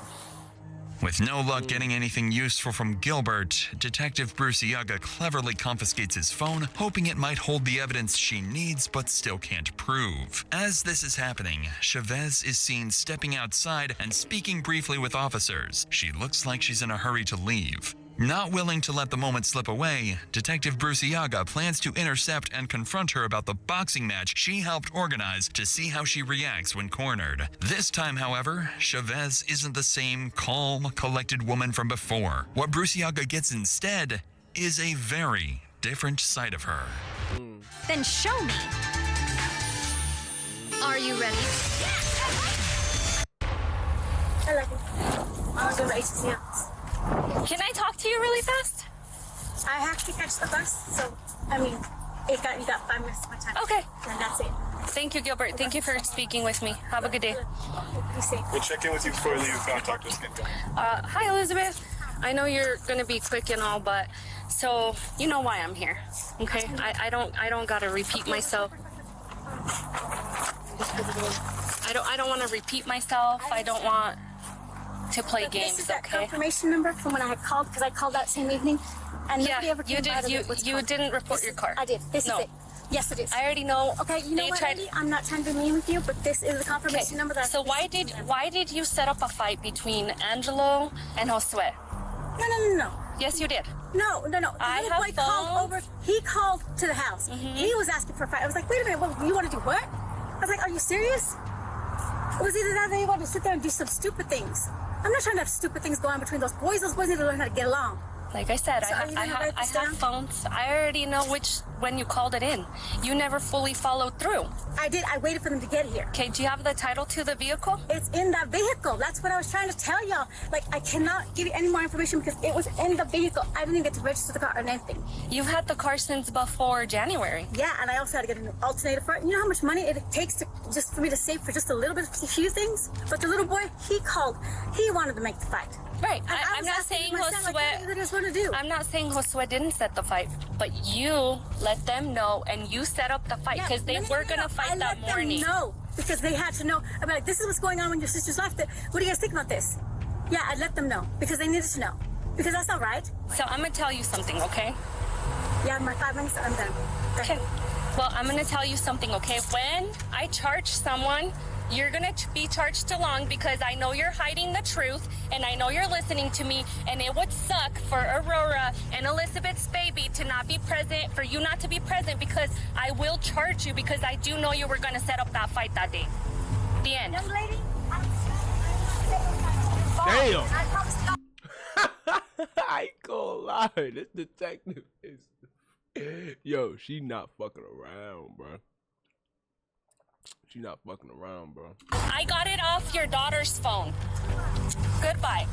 S3: With no luck getting anything useful from Gilbert, Detective Bruce Iaga cleverly confiscates his phone, hoping it might hold the evidence she needs but still can't prove. As this is happening, Chavez is seen stepping outside and speaking briefly with officers. She looks like she's in a hurry to leave. Not willing to let the moment slip away, Detective Bruce Iaga plans to intercept and confront her about the boxing match she helped organize to see how she reacts when cornered. This time, however, Chavez isn't the same calm, collected woman from before. What Bruce Iaga gets instead is a very different side of her.
S13: Then show me. Are you ready?
S10: I love you. I was ready to see us.
S4: Can I talk to you really fast?
S10: I have to catch the bus, so, I mean, you got 5 minutes of my time.
S4: Okay.
S10: And that's it.
S4: Thank you, Gilbert. Thank you for speaking with me. Have a good day.
S10: Be safe.
S8: We'll check in with you before we leave if you want to talk to us again.
S4: Hi, Elizabeth. I know you're going to be quick and all, but so you know why I'm here, okay? I don't got to repeat myself. I don't want to repeat myself. I don't want to play
S10: But
S4: games,
S10: this is that
S4: okay?
S10: confirmation number from when I had called, because I called that same evening, and
S4: Yeah,
S10: nobody ever
S4: you
S10: came
S4: did.
S10: out of it.
S4: You didn't report your car.
S10: I did. This
S4: No.
S10: is it. Yes, it is.
S4: I already know.
S10: Okay, you know
S4: they
S10: what,
S4: tried.
S10: Eddie? I'm not trying to be mean with you, but this is the confirmation number that.
S4: So why did you set up a fight between Angelo and Josue?
S10: No.
S4: Yes, you did.
S10: No. The
S4: I
S10: little
S4: have
S10: boy called over. He called to the house.
S4: Mm-hmm.
S10: He was asking for a fight. I was like, wait a minute, you want to do what? I was like, are you serious? It was either that or you want to sit there and do some stupid things. I'm not trying to have stupid things go on between those boys. Those boys need to learn how to get along.
S4: Like I said,
S10: So are you gonna write
S4: I
S10: this
S4: have
S10: down?
S4: phones. I already know when you called it in. You never fully followed through.
S10: I did. I waited for them to get here.
S4: Okay, do you have the title to the vehicle?
S10: It's in that vehicle. That's what I was trying to tell y'all. Like, I cannot give you any more information because it was in the vehicle. I didn't even get to register the car or anything.
S4: You've had the car since before January.
S10: Yeah, and I also had to get an alternator for it. You know how much money it takes to just for me to save for just a little bit, a few things? But the little boy, he called. He wanted to make the fight.
S4: Right.
S10: And I
S4: I'm
S10: was
S4: not
S10: asking
S4: saying
S10: myself, like, what
S4: Josue.
S10: are you going to do?
S4: I'm not saying Josue didn't set the fight, but you let them know and you set up the fight because they were gonna fight that morning.
S10: No, because they had to know. I'm like, this is what's going on when your sister's left. What do you guys think about this? Yeah, I let them know because they needed to know. Because that's not right.
S4: So I'm gonna tell you something, okay?
S10: Yeah, my 5 minutes, I'm done.
S4: Okay. Well, I'm gonna tell you something, okay? When I charge someone, you're gonna be charged along because I know you're hiding the truth and I know you're listening to me, and it would suck for Aurora and Elizabeth's baby to not be present, for you not to be present, because I will charge you because I do know you were gonna set up that fight that day. The end.
S10: Young lady,
S1: Damn. I ain't gonna lie. This detective is. Yo, she not fucking around, bro. She not fucking around, bro.
S4: I got it off your daughter's phone. Goodbye.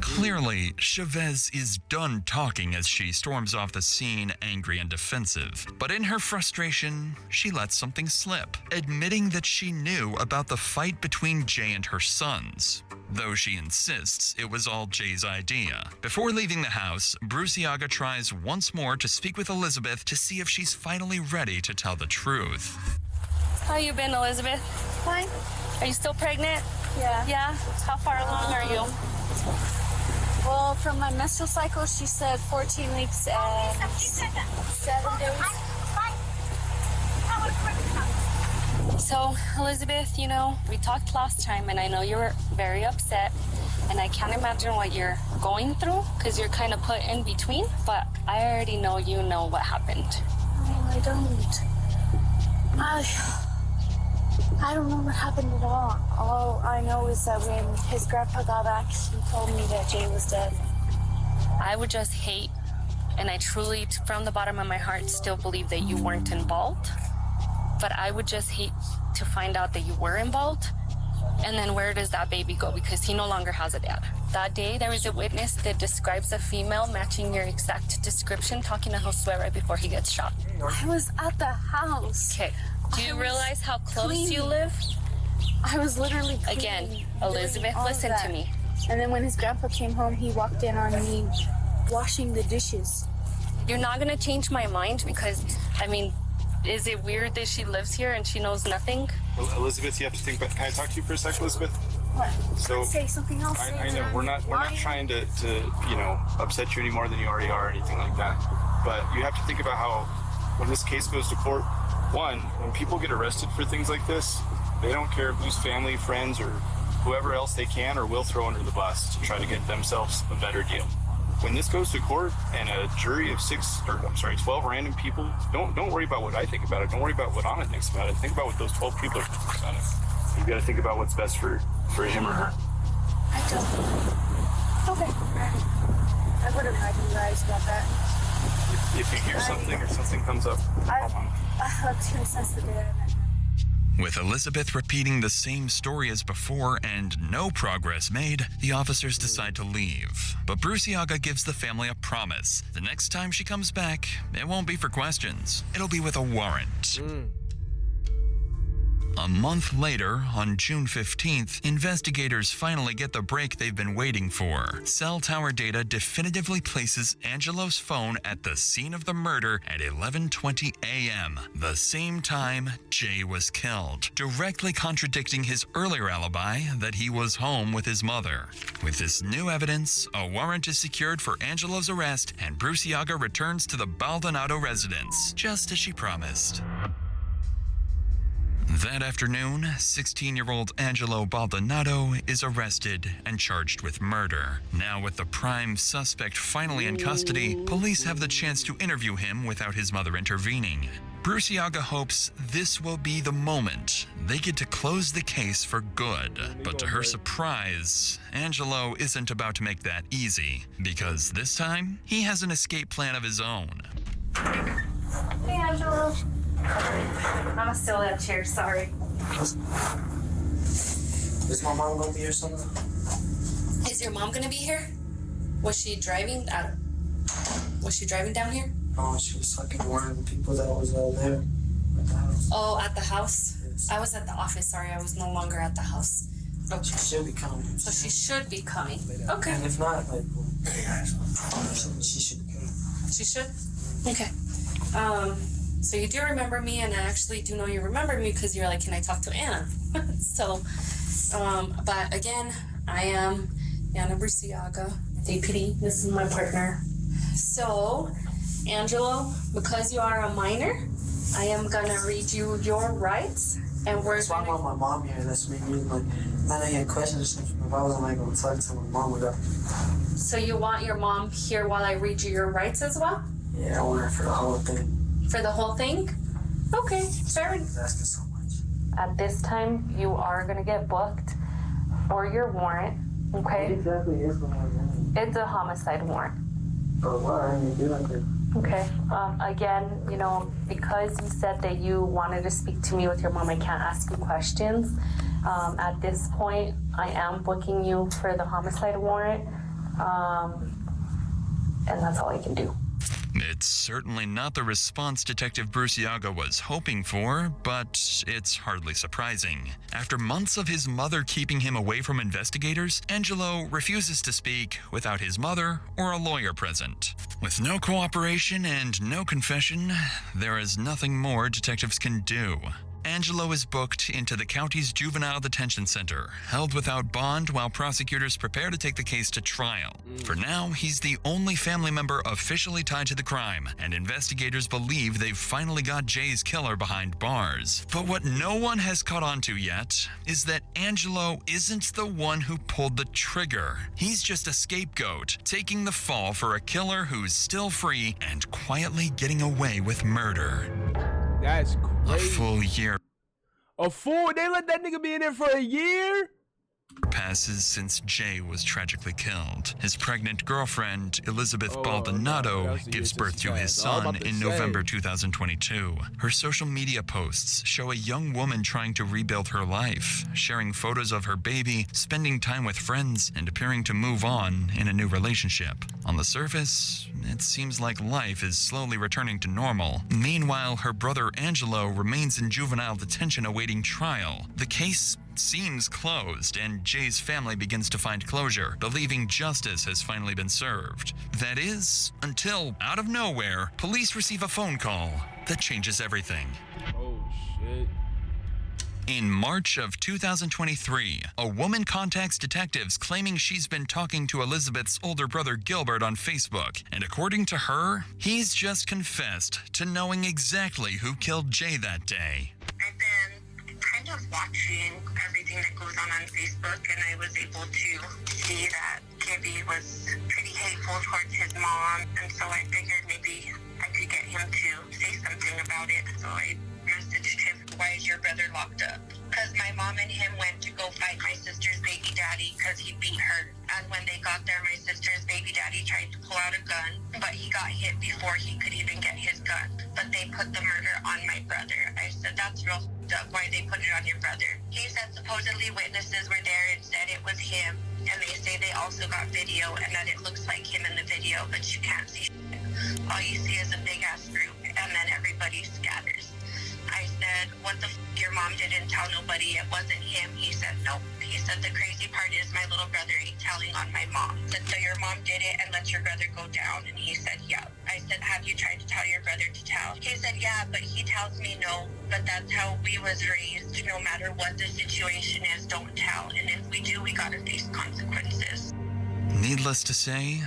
S3: Clearly, Chavez is done talking as she storms off the scene, angry and defensive. But in her frustration, she lets something slip, admitting that she knew about the fight between Jay and her sons, though she insists it was all Jay's idea. Before leaving the house, Bruciaga tries once more to speak with Elizabeth to see if she's finally ready to tell the truth.
S4: How you been, Elizabeth?
S10: Fine.
S4: Are you still pregnant?
S10: Yeah.
S4: Yeah? How far along are you?
S10: Well, from my menstrual cycle, she said 14 weeks and 7 days.
S4: So, Elizabeth, you know, we talked last time and I know you were very upset and I can't imagine what you're going through because you're kind of put in between, but I already know you know what happened.
S10: Oh, I don't. I don't know what happened at all. All I know is that when his grandpa got back, he told me that Jay was dead.
S4: I would just hate, and I truly, from the bottom of my heart, still believe that you weren't involved. But I would just hate to find out that you were involved. And then where does that baby go? Because he no longer has a dad. That day, there was a witness that describes a female matching your exact description, talking to Josue right before he gets shot.
S10: I was at the house.
S4: Okay. Do you realize how close you
S10: cleaning.
S4: live?
S10: I was literally cleaning,
S4: Again,
S10: doing
S4: Elizabeth,
S10: all of
S4: listen
S10: that.
S4: to me.
S10: And then when his grandpa came home, he walked in on me washing the dishes.
S4: You're not going to change my mind because, I mean, is it weird that she lives here and she knows nothing?
S8: Well, Elizabeth, you have to think. But can I talk to you for a second, Elizabeth?
S10: What?
S8: So
S10: say something else.
S8: I know we're not trying to upset you any more than you already are or anything like that. But you have to think about how when this case goes to court, one, when people get arrested for things like this, they don't care whose family, friends, or whoever else they can or will throw under the bus to try to get themselves a better deal. When this goes to court and a jury of 12 random people, don't worry about what I think about it. Don't worry about what Anna thinks about it. Think about what those 12 people are thinking about it. You got to think about what's best for him or her.
S10: I don't. Okay. I would have lied to you guys about that.
S8: If you hear something or something comes up,
S10: That's too sensitive.
S3: With Elizabeth repeating the same story as before and no progress made, the officers decide to leave. But Bruciaga gives the family a promise. The next time she comes back, it won't be for questions. It'll be with a warrant. A month later, on June 15th, investigators finally get the break they've been waiting for. Cell tower data definitively places Angelo's phone at the scene of the murder at 11:20 a.m., the same time Jay was killed, directly contradicting his earlier alibi that he was home with his mother. With this new evidence, a warrant is secured for Angelo's arrest, and Bruciaga returns to the Baldonado residence, just as she promised. That afternoon, 16-year-old Angelo Baldonado is arrested and charged with murder. Now, with the prime suspect finally in custody, police have the chance to interview him without his mother intervening. Bruciaga hopes this will be the moment they get to close the case for good. But to her surprise, Angelo isn't about to make that easy, because this time, he has an escape plan of his own.
S4: Hey, Angelo. I'm still in a chair, sorry.
S11: Is my mom gonna be here somewhere?
S4: Is your mom gonna be here? Was she driving? Was she driving down here?
S11: Oh, she was talking to one of the people that was there at the house.
S4: Oh, at the house?
S11: Yes.
S4: I was at the office, sorry, I was no longer at the house.
S11: Okay. She should be coming.
S4: So she should be coming. Okay.
S11: And if not, like, she should be coming.
S4: She should? Okay. So you do remember me, and I actually do know you remember me because you're like, can I talk to Anna? So, but again, I am Anna Bruciaga, deputy. This is my partner. So, Angelo, because you are a minor, I am gonna read you your rights, and we're
S11: That's why I want my mom here. That's me. Like, man, I had questions. If I wasn't like gonna talk to my mom with her.
S4: So you want your mom here while I read you your rights as well?
S11: Yeah, I want her for the whole thing.
S4: For the whole thing? Okay, fair enough.
S11: She's asking so much.
S4: At this time, you are gonna get booked for your warrant, okay?
S11: What exactly is the warrant?
S4: It's a homicide warrant.
S11: But why are you doing this?
S4: Okay. Again, you know, because you said that you wanted to speak to me with your mom, I can't ask you questions. At this point, I am booking you for the homicide warrant, and that's all I can do.
S3: It's certainly not the response Detective Bruciaga was hoping for, but it's hardly surprising. After months of his mother keeping him away from investigators, Angelo refuses to speak without his mother or a lawyer present. With no cooperation and no confession, there is nothing more detectives can do. Angelo is booked into the county's juvenile detention center, held without bond while prosecutors prepare to take the case to trial. For now, he's the only family member officially tied to the crime, and investigators believe they've finally got Jay's killer behind bars. But what no one has caught on to yet is that Angelo isn't the one who pulled the trigger. He's just a scapegoat, taking the fall for a killer who's still free and quietly getting away with murder.
S1: That's crazy.
S3: A full year.
S1: A fool? They let that nigga be in there for a year?
S3: Passes since Jay was tragically killed. His pregnant girlfriend, Elizabeth Baldonado, gives birth to his son in November 2022. Her social media posts show a young woman trying to rebuild her life, sharing photos of her baby, spending time with friends, and appearing to move on in a new relationship. On the surface, it seems like life is slowly returning to normal. Meanwhile, her brother Angelo remains in juvenile detention awaiting trial. The case seems closed, and Jay's family begins to find closure, believing justice has finally been served. That is, until, out of nowhere, police receive a phone call that changes everything.
S1: Oh, shit.
S3: In March of 2023, a woman contacts detectives claiming she's been talking to Elizabeth's older brother Gilbert on Facebook, and according to her, he's just confessed to knowing exactly who killed Jay that day.
S14: I've been kind of watching everything that goes on Facebook, and I was able to see that Gibby was pretty hateful towards his mom, and so I figured maybe I could get him to say something about it. So I messaged him, "Why is your brother locked up?" Because my mom and him went to go fight my sister's baby daddy because he beat her. And when they got there, my sister's baby daddy tried to pull out a gun, but he got hit before he could even get his gun. But they put the murder on my brother. I said, "That's real f***ed up. Why they put it on your brother?" He said supposedly witnesses were there and said it was him. And they say they also got video and that it looks like him in the video, but you can't see shit. All you see is a big ass group, and then everybody scatters. I said, "What the f*** your mom mom didn't tell nobody, it wasn't him. He said, nope. He said, the crazy part is my little brother ain't telling on my mom. Said, so your mom did it and let your brother go down? And he said, yeah. I said, have you tried to tell your brother to tell? He said, yeah, but he tells me no. But that's how we was raised. No matter what the situation is, don't tell. And if we do, we gotta face consequences.
S3: Needless to say,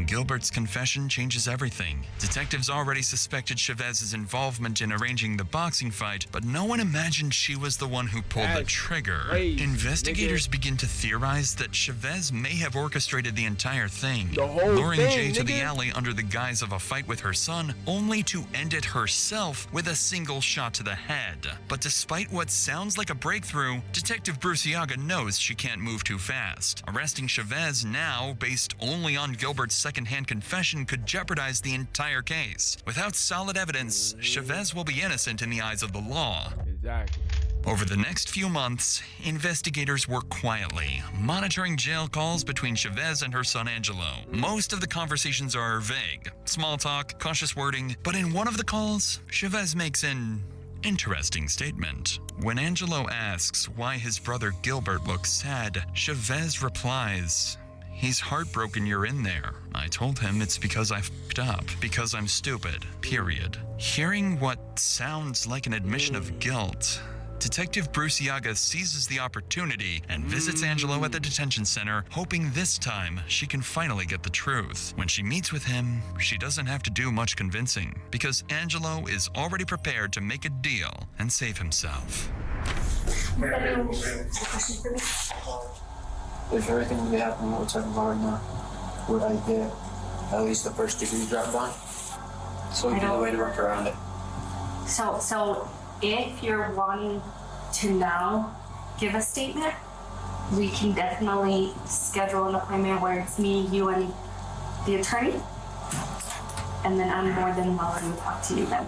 S3: Gilbert's confession changes everything. Detectives already suspected Chavez's involvement in arranging the boxing fight, but no one imagined she was the one who pulled the trigger.
S1: Crazy,
S3: Investigators begin to theorize that Chavez may have orchestrated the entire thing,
S1: The whole
S3: luring
S1: thing,
S3: Jay to the
S1: nigga.
S3: alley under the guise of a fight with her son, only to end it herself with a single shot to the head. But despite what sounds like a breakthrough, Detective Bruciaga knows she can't move too fast. Arresting Chavez now, based only on Gilbert's second-hand confession, could jeopardize the entire case. Without solid evidence, Chavez will be innocent in the eyes of the law.
S1: Exactly.
S3: Over the next few months, investigators work quietly, monitoring jail calls between Chavez and her son Angelo. Most of the conversations are vague, small talk, cautious wording, but in one of the calls, Chavez makes an interesting statement. When Angelo asks why his brother Gilbert looks sad, Chavez replies, "He's heartbroken you're in there. I told him it's because I f***ed up, because I'm stupid, period." Hearing what sounds like an admission of guilt, Detective Bruciaga seizes the opportunity and visits Angelo at the detention center, hoping this time she can finally get the truth. When she meets with him, she doesn't have to do much convincing, because Angelo is already prepared to make a deal and save himself.
S11: If everything would be happening what we're talking about right now, would I get at least the first degree dropped on? So we do the way to work around it.
S4: So if you're wanting to now give a statement, we can definitely schedule an appointment where it's me, you, and the attorney. And then I'm more than welcome to talk to you then.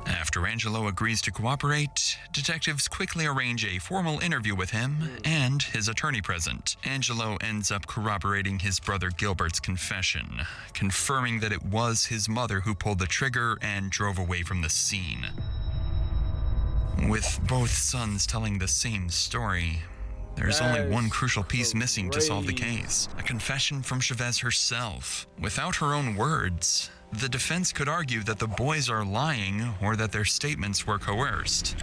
S3: After Angelo agrees to cooperate, detectives quickly arrange a formal interview with him and his attorney present. Angelo ends up corroborating his brother Gilbert's confession, confirming that it was his mother who pulled the trigger and drove away from the scene. With both sons telling the same story, there's only one crucial piece missing to solve the case: a confession from Chavez herself. Without her own words, the defense could argue that the boys are lying or that their statements were coerced.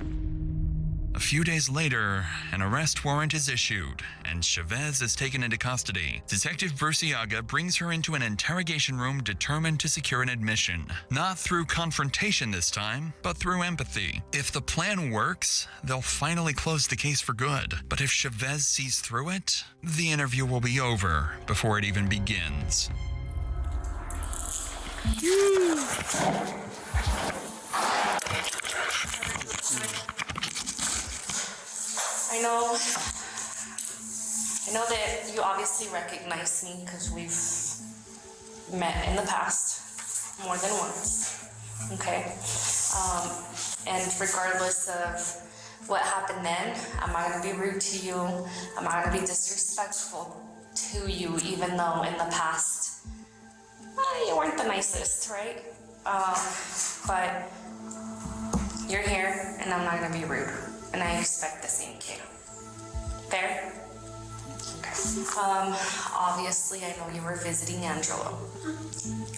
S3: A few days later, an arrest warrant is issued, and Chavez is taken into custody. Detective Bruciaga brings her into an interrogation room determined to secure an admission. Not through confrontation this time, but through empathy. If the plan works, they'll finally close the case for good. But if Chavez sees through it, the interview will be over before it even begins.
S4: I know that you obviously recognize me because we've met in the past more than once, okay? And regardless of what happened then, I'm not gonna be rude to you. I'm not gonna be disrespectful to you, even though in the past, you weren't the nicest, right? But you're here and I'm not gonna be rude. And I expect the same kid. Fair? Okay. Obviously I know you were visiting Angelo.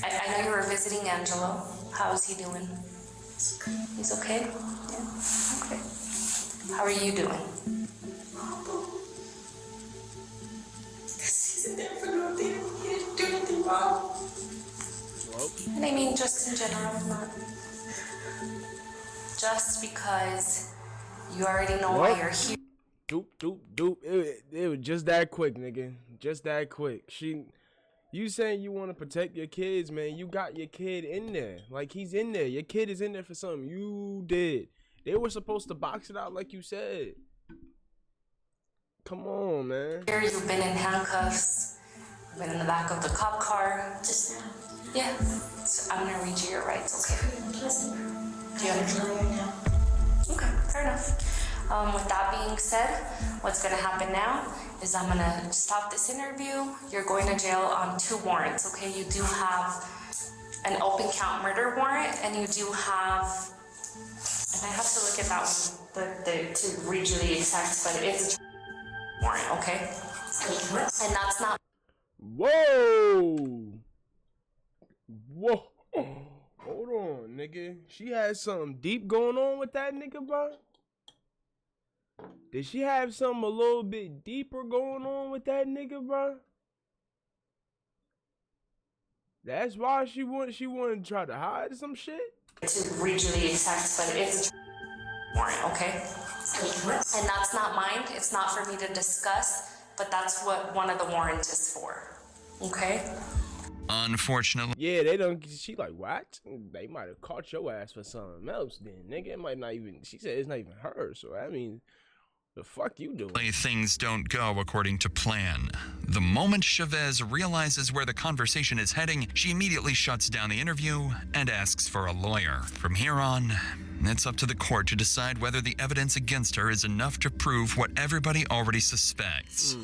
S4: I know you were visiting Angelo. How's he doing? He's okay? Yeah, okay. How are you doing? He's in there for nothing. He didn't do anything wrong. And I mean just in general, not just because you already know why you're here.
S1: Doop. It was just that quick, nigga. Just that quick. You saying you want to protect your kids, man. You got your kid in there. Like, he's in there. Your kid is in there for something you did. They were supposed to box it out like you said. Come on, man.
S4: Here you've been in handcuffs. You've been in the back of the cop car. Just now. Yeah. So I'm gonna read you your rights, okay? Do you understand? Okay, fair enough. With that being said, what's gonna happen now is I'm gonna stop this interview. You're going to jail on 2 warrants, okay? You do have an open count murder warrant, and you do have And I have to look at that one to read you the exact, but it's a warrant, okay? And that's not.
S1: Whoa! Whoa! Hold on, nigga. She had something deep going on with that nigga, bro? Did she have something a little bit deeper going on with that nigga, bro? That's why she wanted to try to hide some shit?
S4: To read you the exact, but it's a warrant, okay? And that's not mine. It's not for me to discuss, but that's what one of the warrants is for, okay?
S3: Unfortunately,
S1: yeah, they don't. She like, what? They might have caught your ass for something else. Then, nigga, it might not even. She said it's not even her. So I mean, the fuck you doing?
S3: things don't go according to plan. The moment Chavez realizes where the conversation is heading, she immediately shuts down the interview and asks for a lawyer. From here on, it's up to the court to decide whether the evidence against her is enough to prove what everybody already suspects.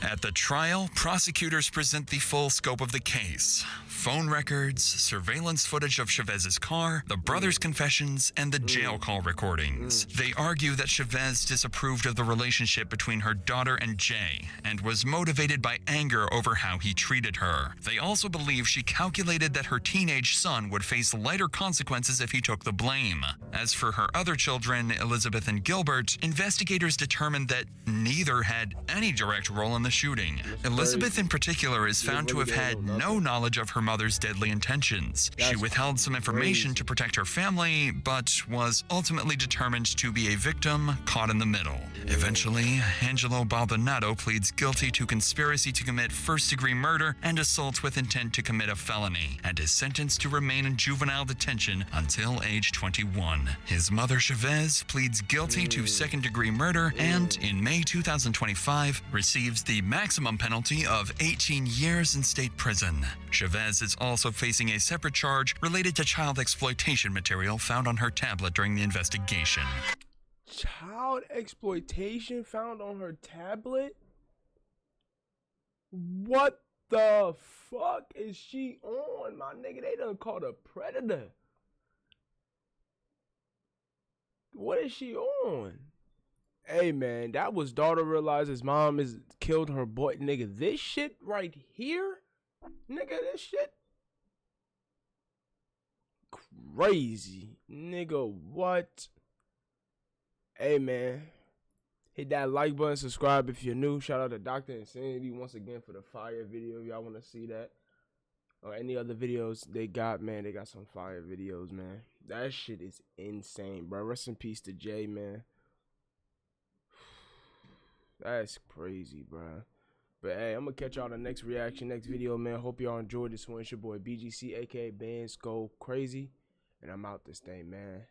S3: At the trial, prosecutors present the full scope of the case. Phone records, surveillance footage of Chavez's car, the brother's confessions, and the jail call recordings. They argue that Chavez disapproved of the relationship between her daughter and Jay and was motivated by anger over how he treated her. They also believe she calculated that her teenage son would face lighter consequences if he took the blame. As for her other children, Elizabeth and Gilbert, investigators determined that neither had any direct role in the shooting. Elizabeth in particular is found to have had no knowledge of her mother's deadly intentions. She withheld some information to protect her family, but was ultimately determined to be a victim caught in the middle. Eventually, Angelo Baldonado pleads guilty to conspiracy to commit first-degree murder and assault with intent to commit a felony, and is sentenced to remain in juvenile detention until age 21. His mother, Chavez, pleads guilty to second-degree murder and, in May 2025, receives the maximum penalty of 18 years in state prison. Chavez is also facing a separate charge related to child exploitation material found on her tablet during the investigation.
S1: Child exploitation found on her tablet? What the fuck is she on, my nigga? They done called a predator. What is she on? Hey man, that was daughter realizes mom is killed her boy. Nigga, this shit right here? Nigga, this shit crazy. Nigga, what? Hey man, hit that like button, subscribe if you're new. Shout out to Dr. Insanity once again for the fire video. Y'all want to see that or any other videos they got, man. They got some fire videos, man. That shit is insane, bro. Rest in peace to Jay, man. That's crazy, bro. But hey, I'm gonna catch y'all in the next reaction, next video, man. Hope y'all enjoyed this one. It's your boy BGC, aka Bands Go Crazy, and I'm out this thing, man.